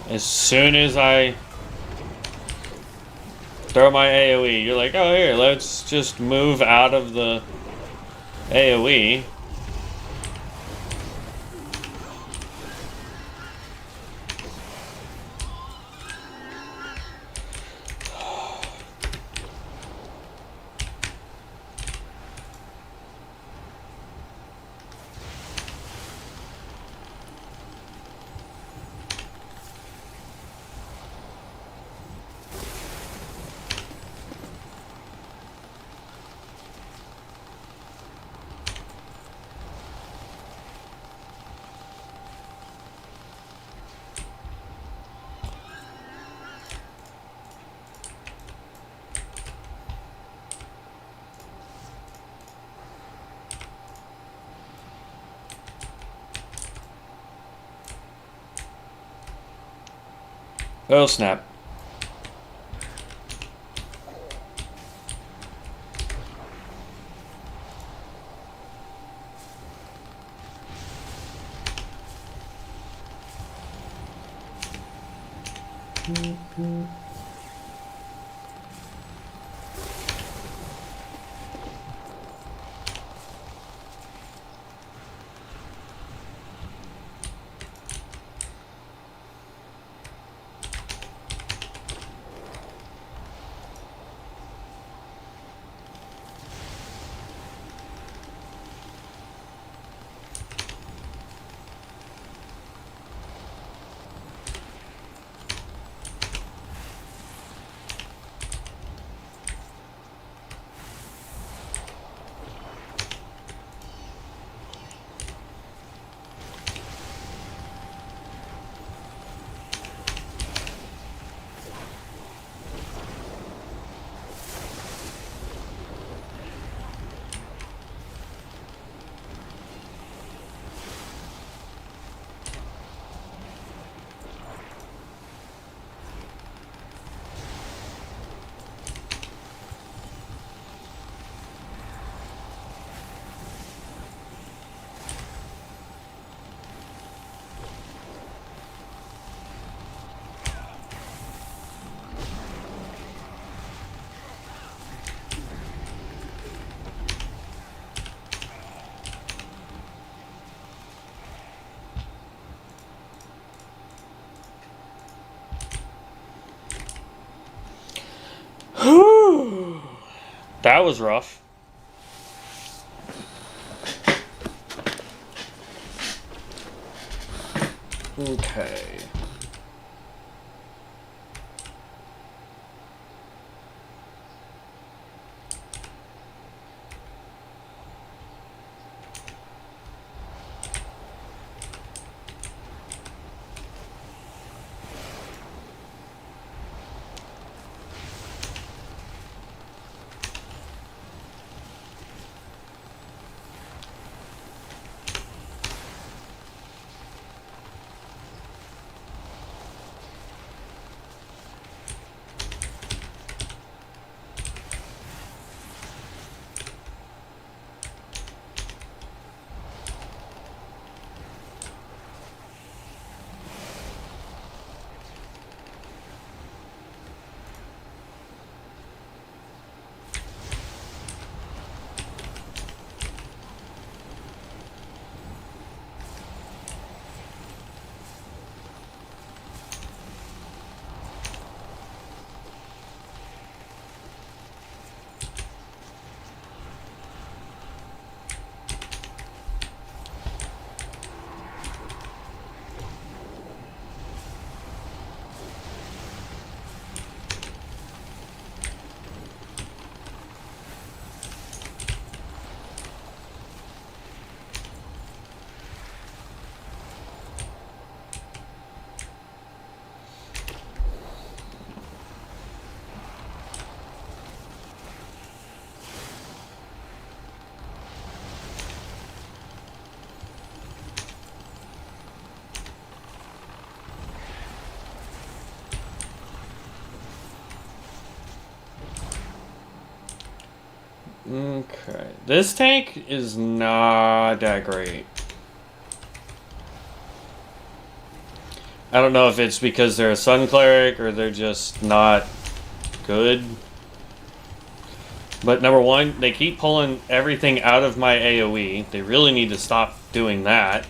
As soon as I throw my AoE, you're like, oh, here, let's just move out of the AoE. Oh, snap. That was rough. Okay. Okay. This tank is not that great. I don't know if it's because they're a Sun Cleric or they're just not good. But number one, they keep pulling everything out of my AoE. They really need to stop doing that.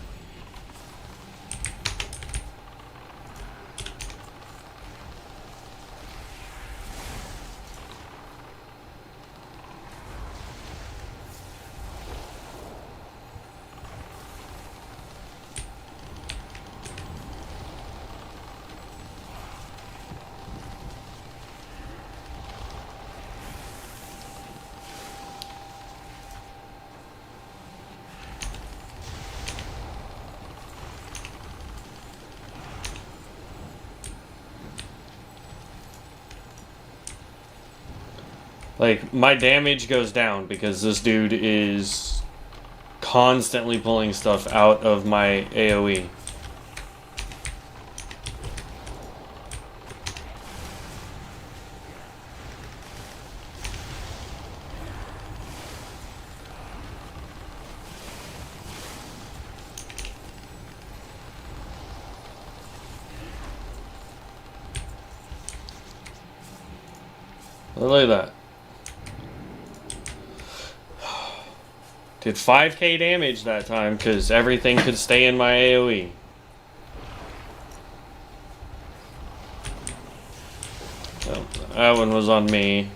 Like, my damage goes down because this dude is constantly pulling stuff out of my AoE. Look at that. Did 5k damage that time because everything could stay in my AoE. Oh, that one was on me.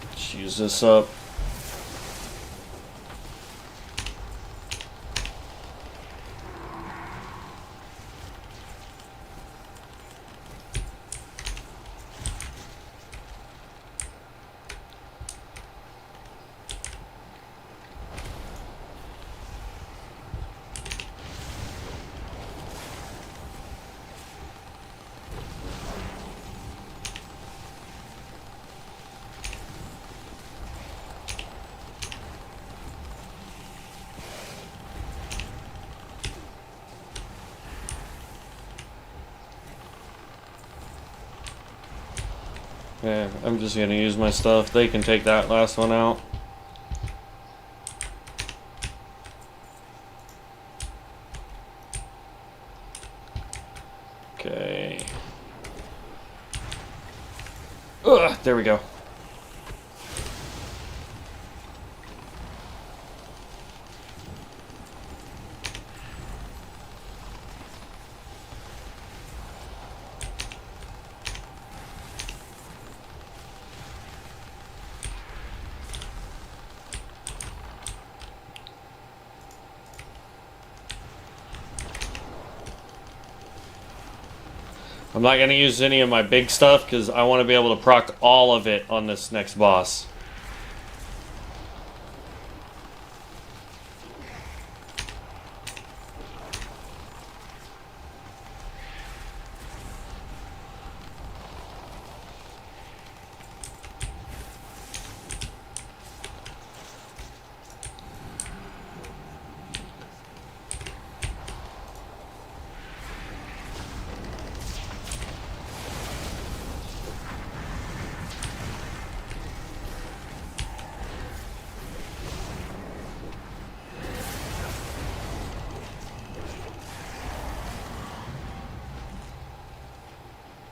Let's use this up. Yeah, I'm just gonna use my stuff. They can take that last one out. Okay. Ugh, there we go. I'm not going to use any of my big stuff because I want to be able to proc all of it on this next boss.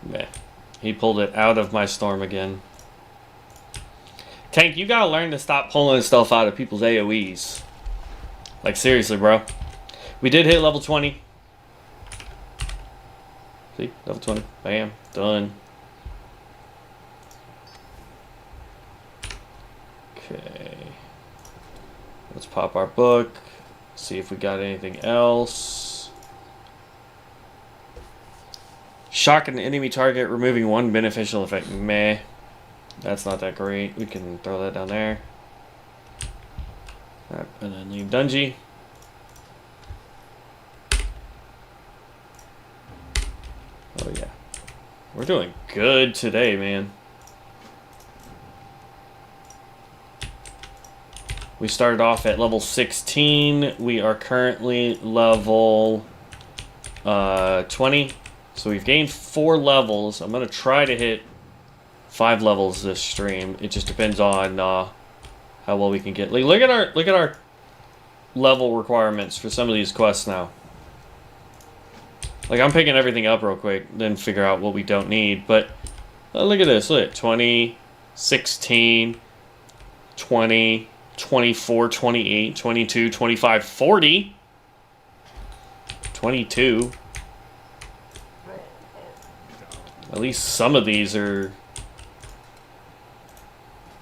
Meh. He pulled it out of my storm again. Tank, you gotta learn to stop pulling stuff out of people's AoEs. Like, seriously, bro. We did hit level 20. See? Level 20. Bam. Done. Okay. Let's pop our book. See if we got anything else. Shock an enemy target, removing one beneficial effect. Meh. That's not that great. We can throw that down there. Alright, and then leave Dungy. Oh yeah. We're doing good today, man. We started off at level 16. We are currently level 20. So we've gained 4 levels. I'm going to try to hit 5 levels this stream. It just depends on how well we can get. Like, look at our level requirements for some of these quests now. Like, I'm picking everything up real quick, then figure out what we don't need. But look at this. Look, 20, 16, 20, 24, 28, 22, 25, 40, 22. At least some of these are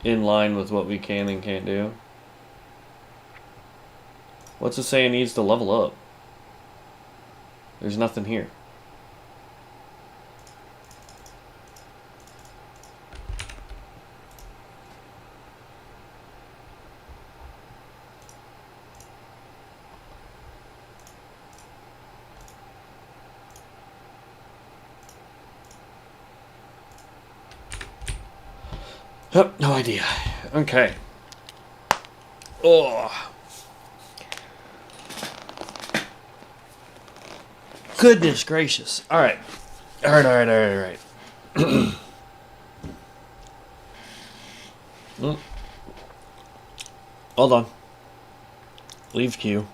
in line with what we can and can't do. What's it say it needs to level up? There's nothing here. Oh, no idea. Okay. Oh. Goodness gracious. Alright. Alright. Hold on. Leave queue.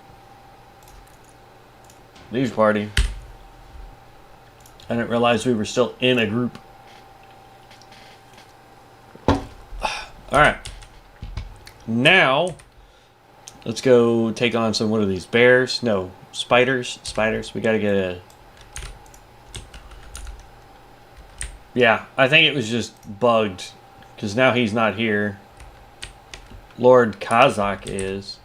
Leave party. I didn't realize we were still in a group. Alright. Now, let's go take on some, what are these, bears? No, spiders. Spiders. We gotta get a... Yeah, I think it was just bugged, because now he's not here. Lord Kazakh is.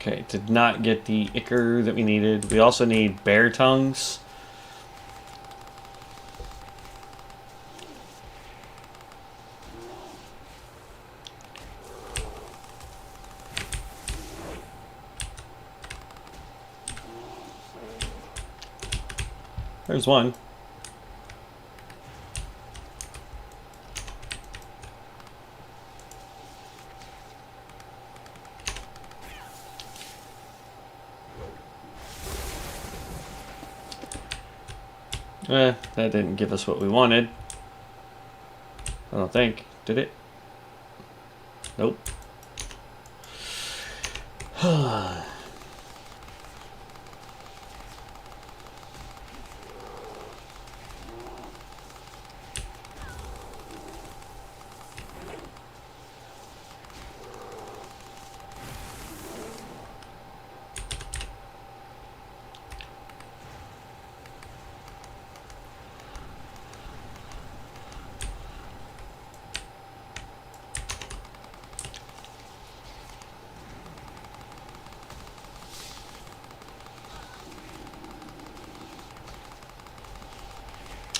Okay, did not get the ichor that we needed. We also need bear tongues. There's one. That didn't give us what we wanted. I don't think. Did it? Nope.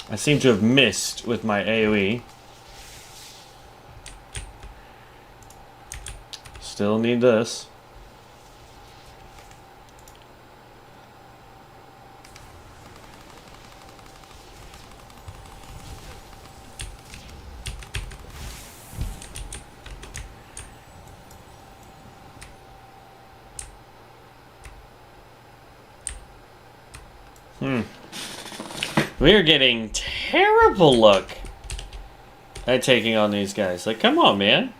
I seem to have missed with my AoE. Still need this. We're getting terrible luck at taking on these guys. Like, come on, man.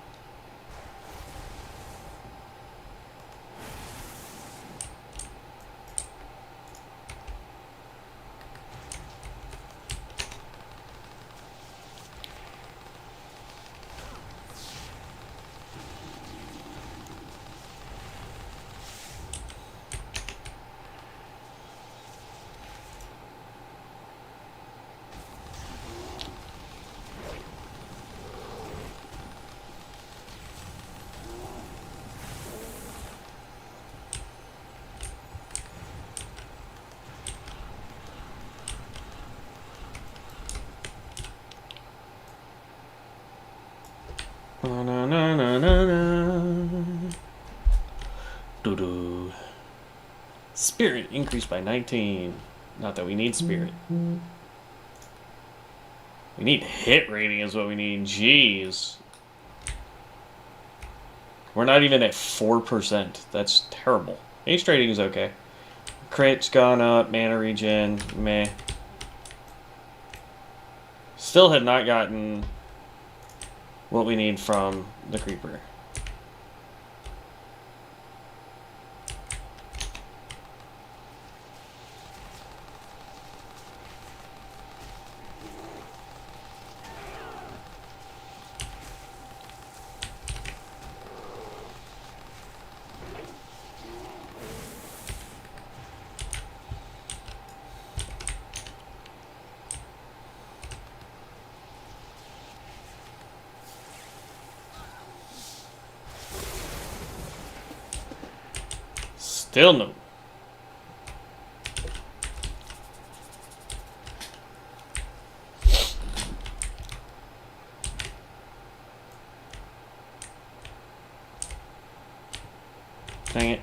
Na, na, na, na, na. Spirit increased by 19. Not that we need spirit. We need hit rating is what we need. Jeez. We're not even at 4%. That's terrible. Haste rating is okay. Crit's gone up. Mana regen. Meh. Still have not gotten what we need from the creeper. Still no. Dang it.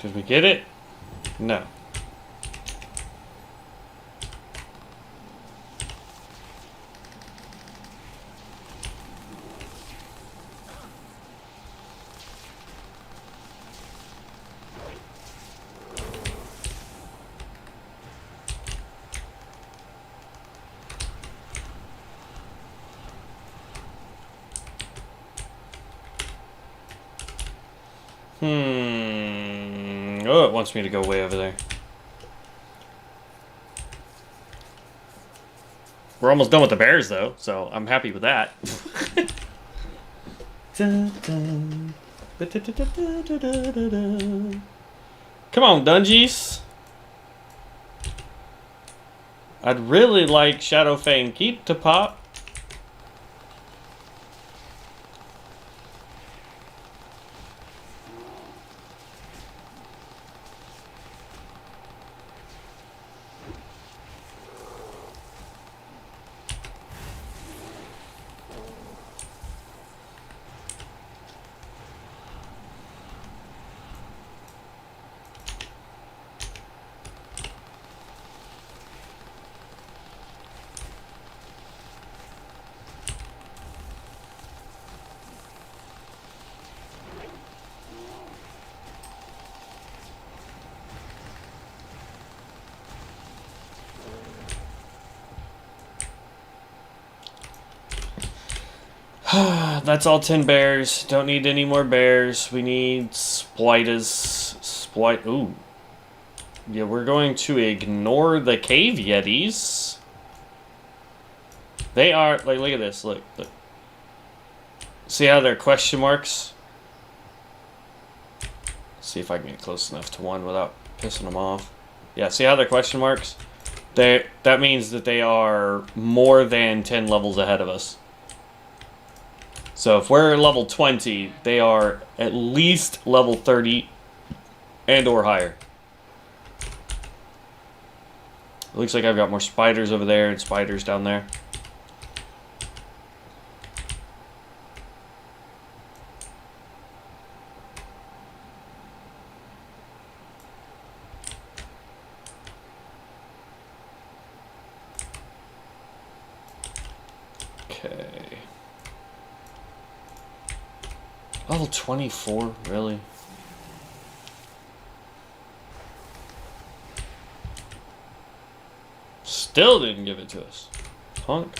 Did we get it? No. Oh, it wants me to go way over there. We're almost done with the bears, though, so I'm happy with that. Come on, Dungees. I'd really like Shadowfang Keep to pop. That's all 10 bears. Don't need any more bears. We need splitas. Ooh. Yeah, we're going to ignore the cave yetis. They are, like, look at this. Look. See how they're question marks? See if I can get close enough to one without pissing them off. Yeah, see how they're question marks? That means that they are more than 10 levels ahead of us. So if we're level 20, they are at least level 30 and or higher. It looks like I've got more spiders over there and spiders down there. Okay. Level 24, really? Still didn't give it to us. Punk.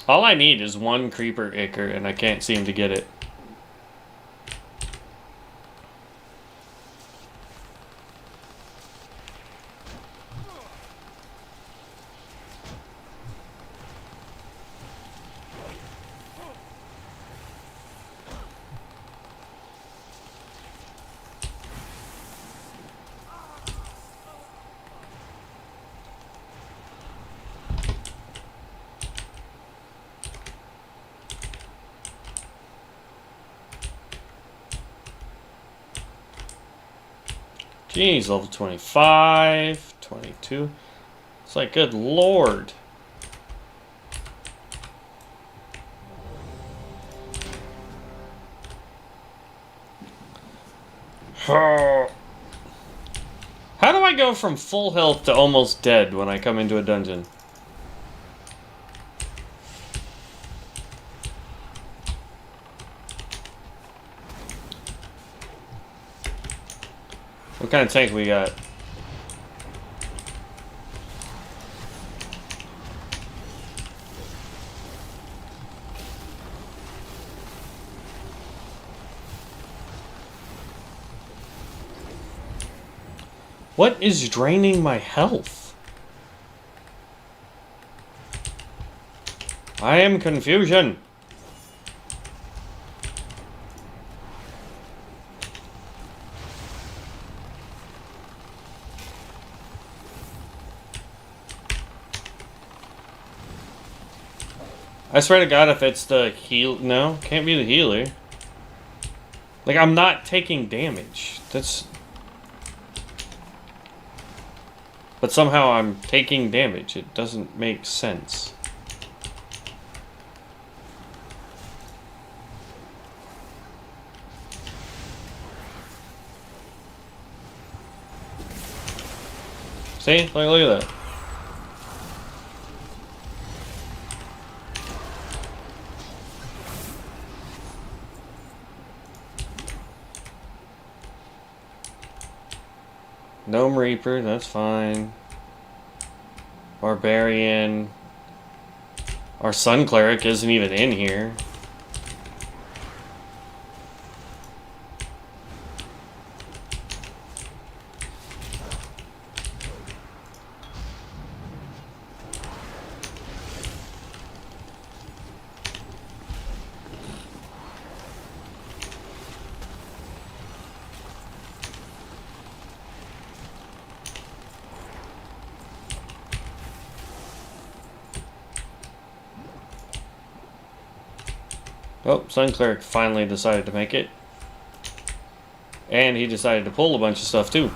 All I need is one creeper ichor, and I can't seem to get it. Jeez, level 25, 22. It's like, good lord. How do I go from full health to almost dead when I come into a dungeon? What kind of tank we got? What is draining my health? I am confusion. I swear to God, if it's the heal... No, can't be the healer. Like, I'm not taking damage. That's... But somehow I'm taking damage. It doesn't make sense. See? Look at that. Gnome Reaper, that's fine. Barbarian. Our Sun Cleric isn't even in here. Oh, Sun Cleric finally decided to make it. And he decided to pull a bunch of stuff too.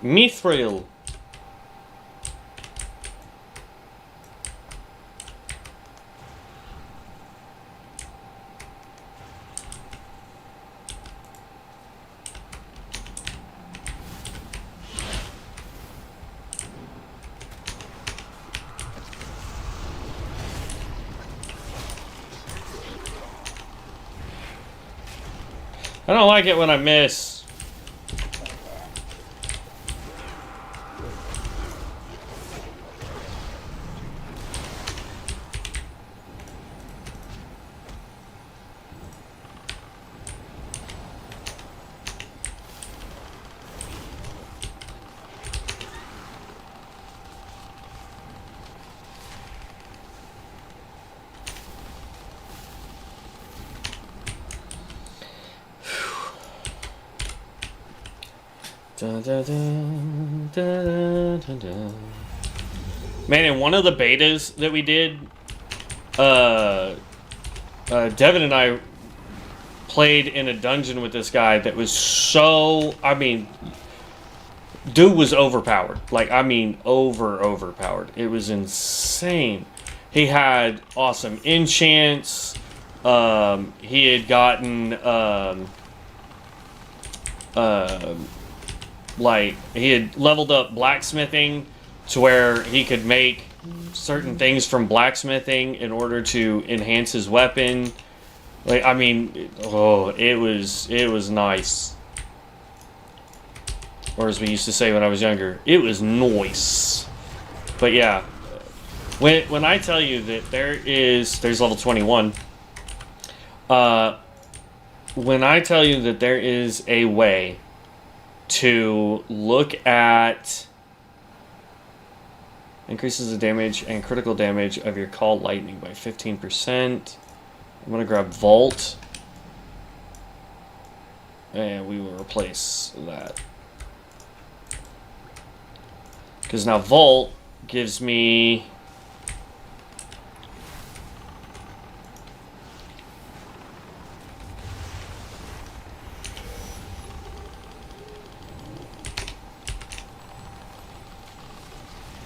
Mithril. I don't like it when I miss. Dun, dun, dun, dun, dun, dun. Man, in one of the betas that we did, Devin and I played in a dungeon with this guy that was so... I mean, dude was overpowered. Like, I mean, overpowered. It was insane. He had awesome enchants. He had gotten... like, he had leveled up blacksmithing to where he could make certain things from blacksmithing in order to enhance his weapon. Like, I mean, oh, it was nice. Or as we used to say when I was younger, it was nice. But yeah, when I tell you that there's level 21. When I tell you that there is a way to look at increases the damage and critical damage of your call lightning by 15%. I'm going to grab Vault. And we will replace that. Because now Vault gives me...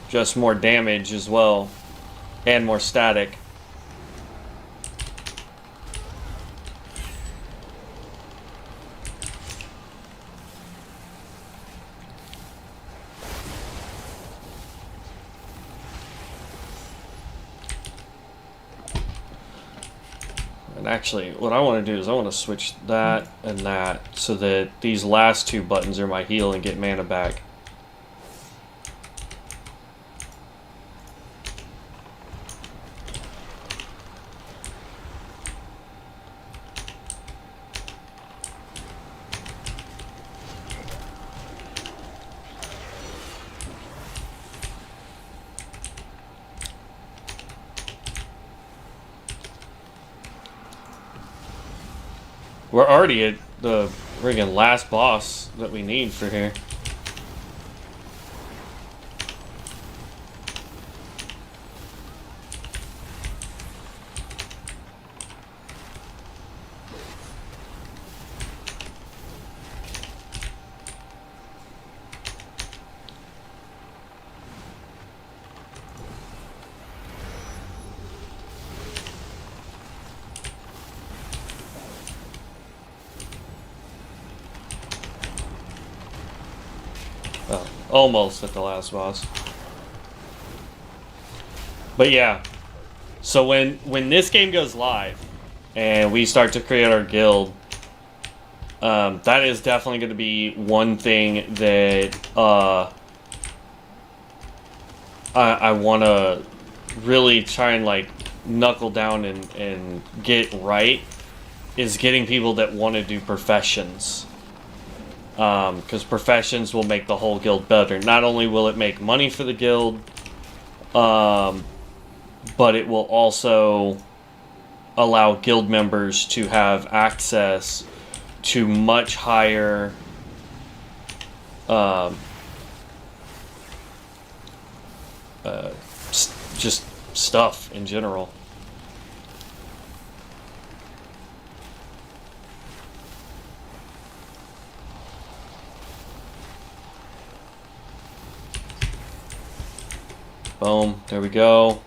just more damage as well. And more static. And actually, what I want to do is I want to switch that and that so that these last two buttons are my heal and get mana back. We're already at the friggin' last boss that we need for here. Almost at the last boss. But yeah. So when this game goes live and we start to create our guild, that is definitely going to be one thing that I want to really try and like knuckle down and get right, is getting people that want to do professions. Because professions will make the whole guild better. Not only will it make money for the guild, but it will also allow guild members to have access to much higher just stuff in general. Boom, there we go.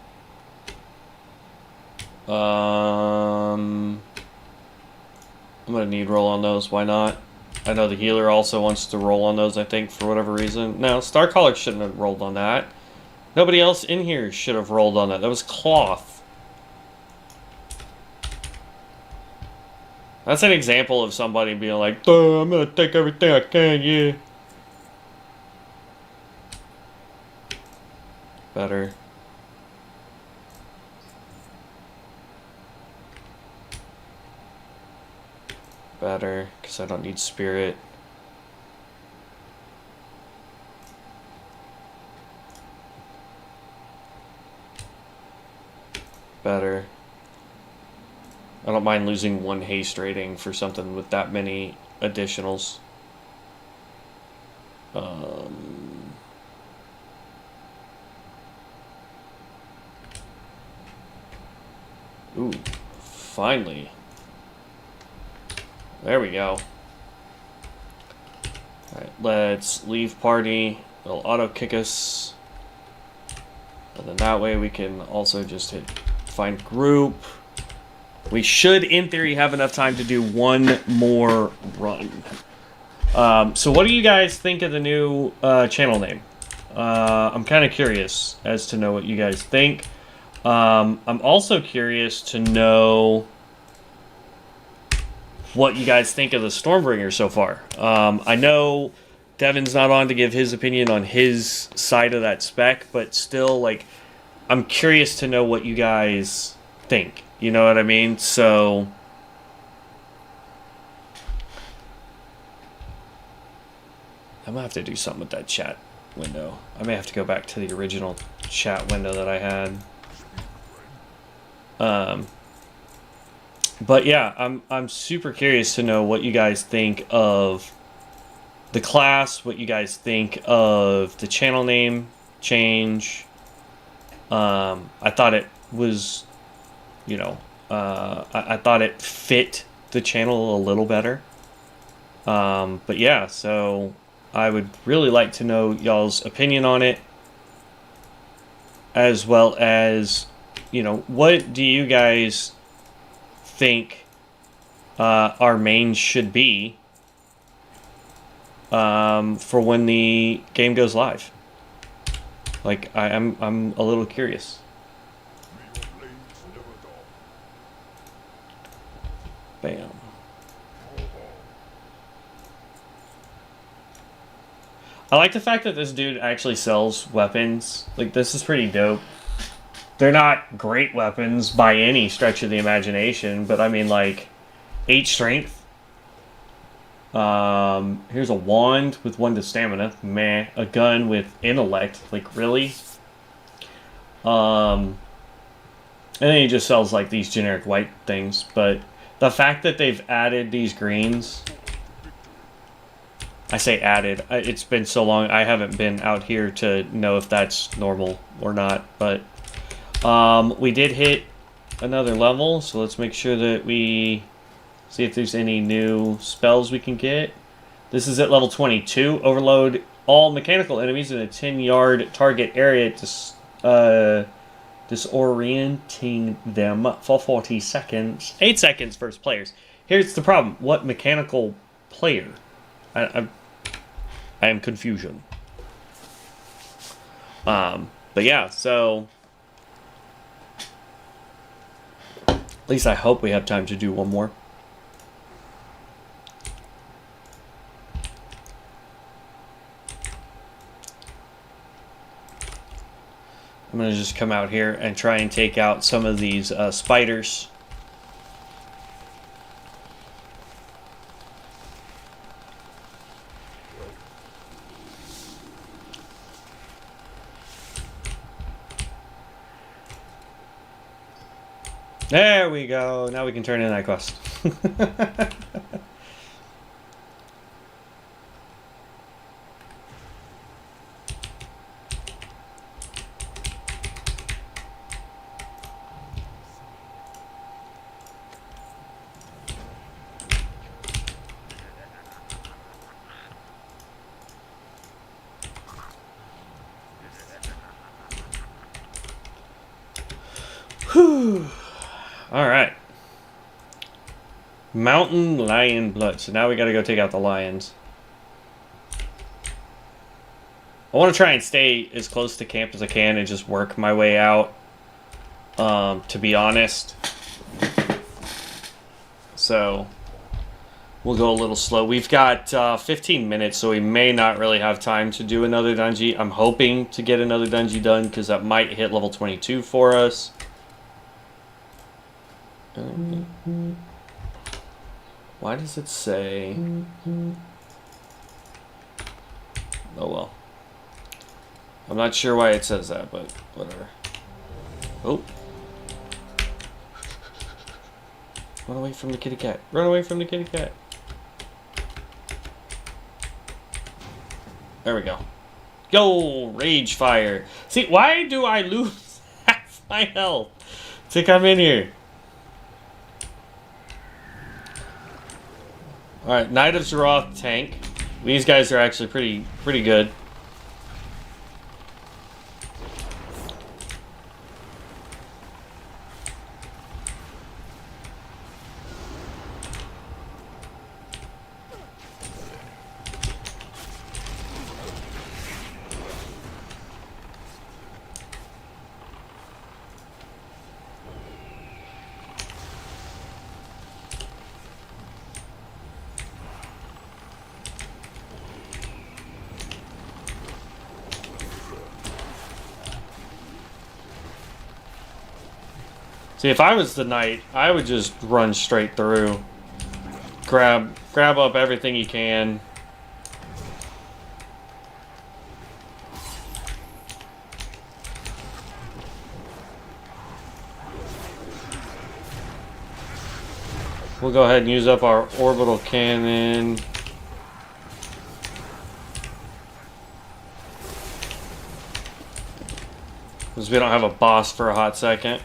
I'm gonna need roll on those, why not? I know the healer also wants to roll on those, I think, for whatever reason. No, Starcaller shouldn't have rolled on that. Nobody else in here should have rolled on that. That was cloth. That's an example of somebody being like, duh, I'm gonna take everything I can, yeah. Better. Better, because I don't need spirit. Better. I don't mind losing one haste rating for something with that many additionals. Ooh, finally. There we go. Alright, let's leave party. It'll auto kick us. And then that way we can also just hit find group. We should, in theory, have enough time to do one more run. So what do you guys think of the new channel name? I'm kind of curious as to know what you guys think. I'm also curious to know what you guys think of the Stormbringer so far. I know Devin's not on to give his opinion on his side of that spec, but still, like, I'm curious to know what you guys think. You know what I mean? So I'm gonna have to do something with that chat window. I may have to go back to the original chat window that I had. But yeah, I'm super curious to know what you guys think of the class, what you guys think of the channel name change. I thought it was, you know, I thought it fit the channel a little better. But yeah, so I would really like to know y'all's opinion on it, as well as, you know, what do you guys think our main should be for when the game goes live? Like, I'm a little curious. Bam. I like the fact that this dude actually sells weapons. Like, this is pretty dope. They're not great weapons by any stretch of the imagination, but I mean, like, 8 strength. Here's a wand with 1 to stamina. Meh. A gun with intellect. Like, really? And then he just sells, like, these generic white things. But the fact that they've added these greens... I say added. It's been so long, I haven't been out here to know if that's normal or not. But we did hit another level, so let's make sure that we see if there's any new spells we can get. This is at level 22. Overload all mechanical enemies in a 10-yard target area, disorienting them for 40 seconds. 8 seconds first players. Here's the problem. What mechanical player? I am confusion. But yeah, so at least I hope we have time to do one more. I'm gonna just come out here and try and take out some of these spiders. There we go. Now we can turn in that quest. Whew. All right. Mountain lion blood. So now we got to go take out the lions. I want to try and stay as close to camp as I can and just work my way out, to be honest. So we'll go a little slow. We've got 15 minutes, so we may not really have time to do another dungeon. I'm hoping to get another dungeon done because that might hit level 22 for us. Why does it say... Oh well. I'm not sure why it says that, but whatever. Oh. Run away from the kitty cat. Run away from the kitty cat. There we go. Yo, Rage Fire. See, why do I lose half my health to come in here? Alright, Knight of Zeroth tank. These guys are actually pretty good. See, if I was the knight, I would just run straight through. Grab up everything you can. We'll go ahead and use up our orbital cannon. Because we don't have a boss for a hot second.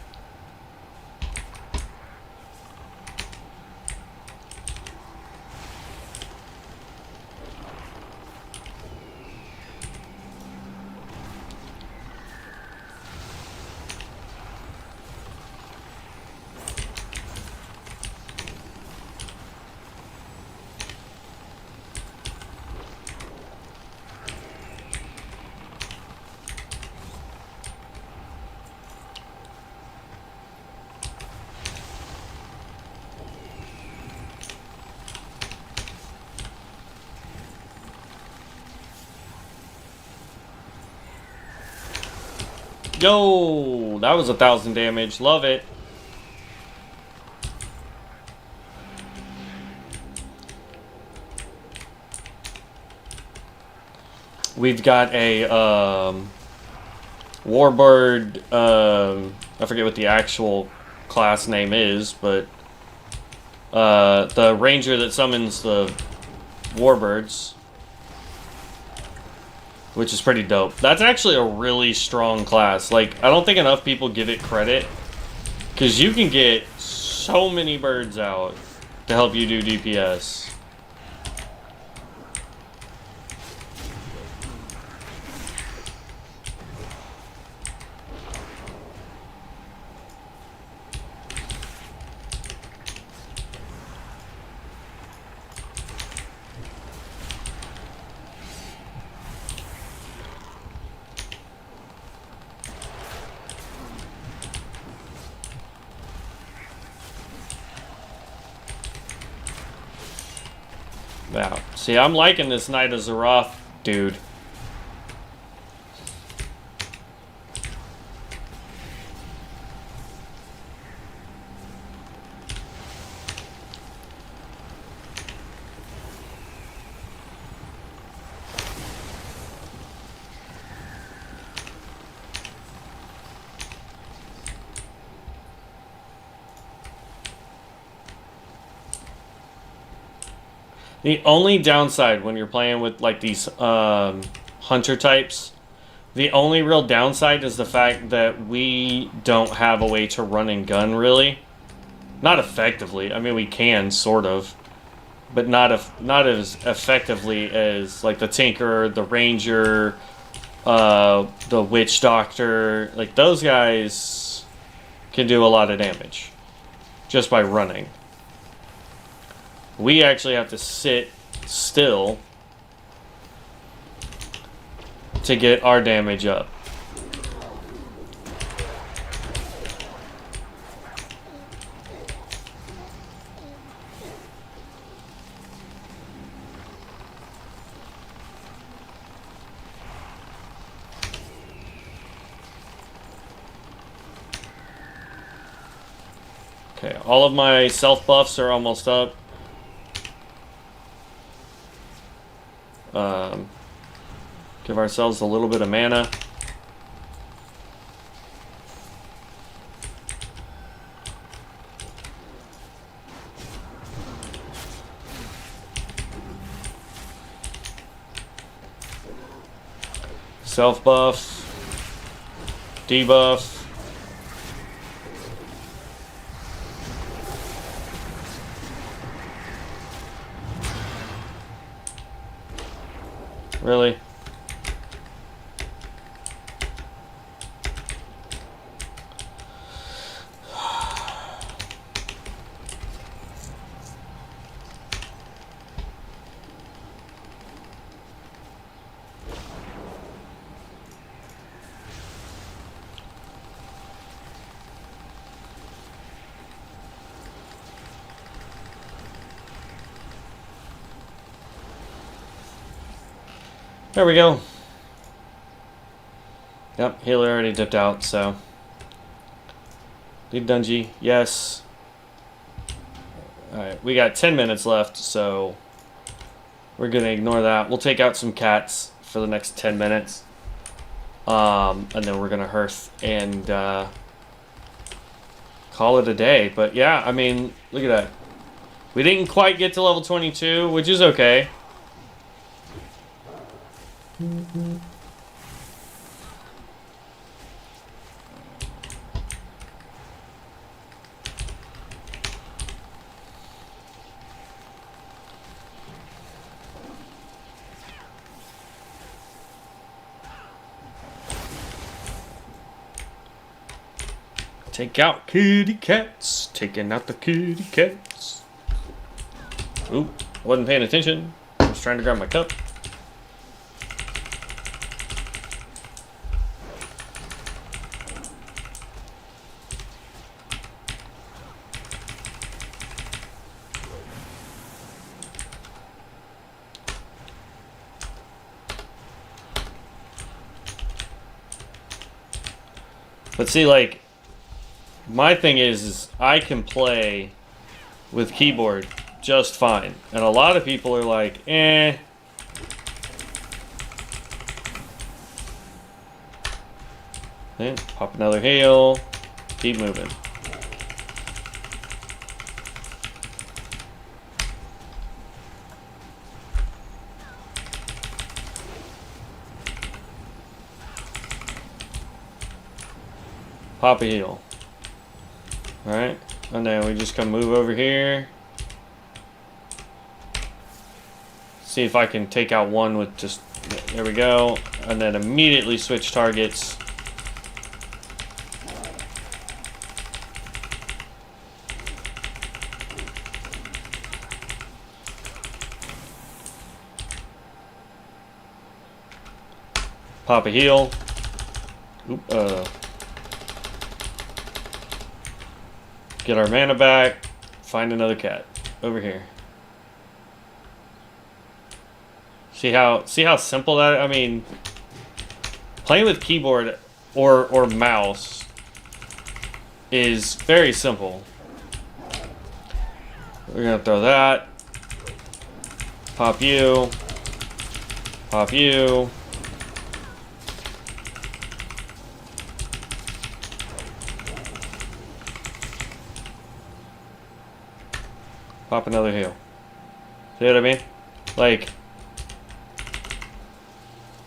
Yo, that was 1,000 damage. Love it. We've got a Warbird. I forget what the actual class name is, but the ranger that summons the Warbirds. Which is pretty dope. That's actually a really strong class. Like, I don't think enough people give it credit. Because you can get so many birds out to help you do DPS. Yeah. See, I'm liking this Knight of Zeroth dude. The only downside when you're playing with like these hunter types, the only real downside is the fact that we don't have a way to run and gun really. Not effectively. I mean, we can sort of, but not as effectively as like the Tinker, the Ranger, the Witch Doctor. Like those guys can do a lot of damage just by running. We actually have to sit still to get our damage up. Okay, all of my self buffs are almost up. Give ourselves a little bit of mana. Self buff. Debuff. Really? There we go. Yep, healer already dipped out, so. Leave Dungy, yes. Alright, we got 10 minutes left, so we're gonna ignore that. We'll take out some cats for the next 10 minutes. And then we're gonna hearth and call it a day. But yeah, I mean, look at that. We didn't quite get to level 22, which is okay. Take out kitty cats. Taking out the kitty cats. Oop, I wasn't paying attention. I was trying to grab my cup. But see, like, my thing is I can play with keyboard just fine. And a lot of people are like, eh. Then pop another heal. Keep moving. Pop a heal. Alright, and then we just come move over here. See if I can take out one with just, there we go. And then immediately switch targets. Pop a heal. Oop, get our mana back. Find another cat over here. See how simple that? I mean, playing with keyboard or mouse is very simple. We're gonna throw that. Pop you. Pop you. Pop another heal. See what I mean? Like,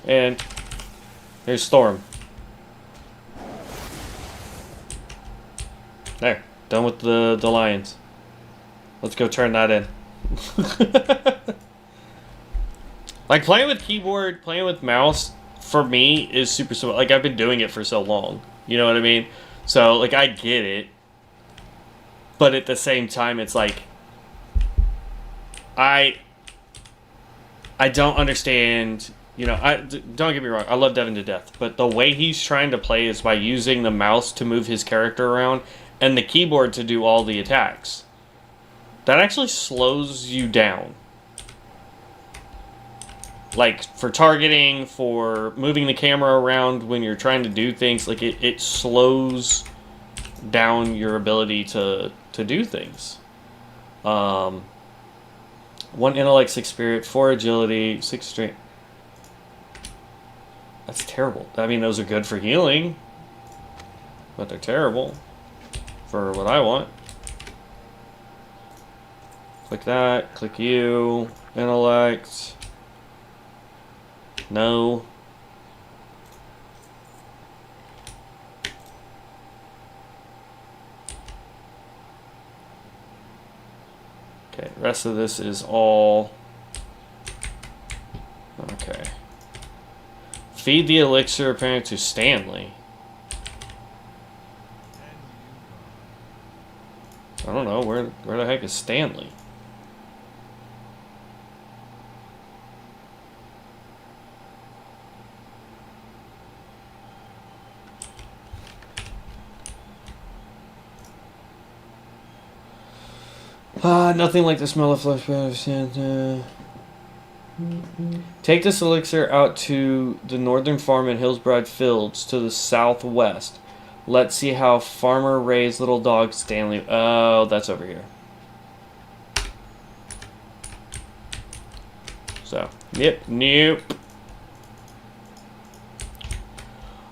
and here's Storm. There, done with the lions. Let's go turn that in. Like, playing with keyboard, playing with mouse, for me, is super simple. Like, I've been doing it for so long. You know what I mean? So, like, I get it. But at the same time, it's like, I don't understand, you know, don't get me wrong, I love Devin to death, but the way he's trying to play is by using the mouse to move his character around and the keyboard to do all the attacks. That actually slows you down. Like, for targeting, for moving the camera around when you're trying to do things, like, it slows down your ability to do things. 1 intellect, 6 spirit, 4 agility, 6 strength. That's terrible. I mean, those are good for healing, but they're terrible for what I want. Click that, click you, intellect. No. Okay, the rest of this is all... Okay. Feed the elixir apparently to Stanley. I don't know, where the heck is Stanley? Nothing like the smell of flesh. Take this elixir out to the northern farm in Hillsbride Fields to the southwest. Let's see how farmer raised little dog Stanley. Oh, that's over here. So, nope.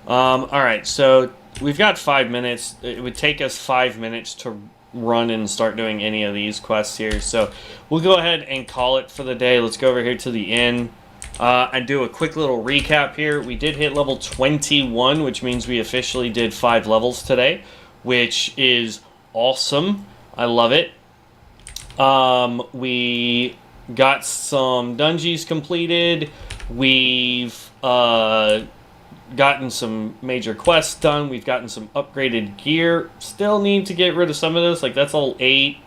Alright, so we've got 5 minutes. It would take us 5 minutes to run and start doing any of these quests here. So we'll go ahead and call it for the day. Let's go over here to the inn and do a quick little recap here. We did hit level 21, which means we officially did 5 levels today, which is awesome. I love it. We got some dungeons completed. We've gotten some major quests done. We've gotten some upgraded gear. Still need to get rid of some of this. Like, that's all 8.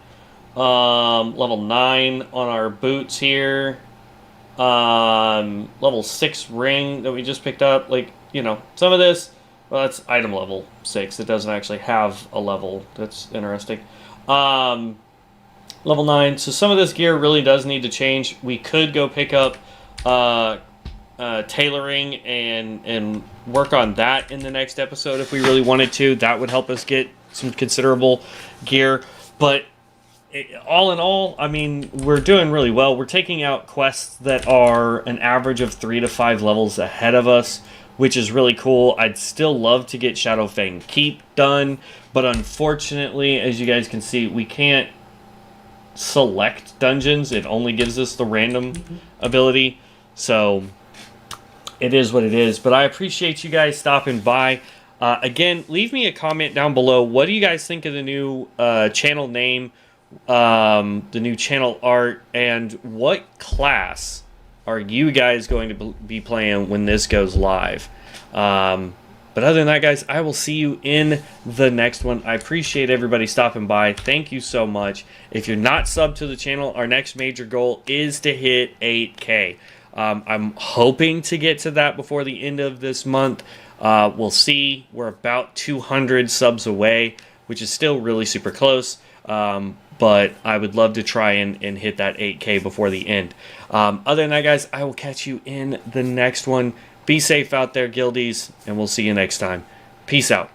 Level 9 on our boots here. Level 6 ring that we just picked up. Like, you know, some of this, well, that's item level 6. It doesn't actually have a level. That's interesting. Level 9. So some of this gear really does need to change. We could go pick up tailoring and work on that in the next episode if we really wanted to. That would help us get some considerable gear. But all in all, I mean, we're doing really well. We're taking out quests that are an average of 3 to 5 levels ahead of us, which is really cool. I'd still love to get Shadowfang Keep done, but unfortunately, as you guys can see, we can't select dungeons. It only gives us the random ability. So it is what it is, but I appreciate you guys stopping by. Again, leave me a comment down below. What do you guys think of the new channel name, the new channel art, and what class are you guys going to be playing when this goes live? But other than that, guys, I will see you in the next one. I appreciate everybody stopping by. Thank you so much. If you're not subbed to the channel, our next major goal is to hit 8K. I'm hoping to get to that before the end of this month. We'll see. We're about 200 subs away, which is still really super close. But I would love to try and hit that 8K before the end. Other than that, guys, I will catch you in the next one. Be safe out there, guildies, and we'll see you next time. Peace out.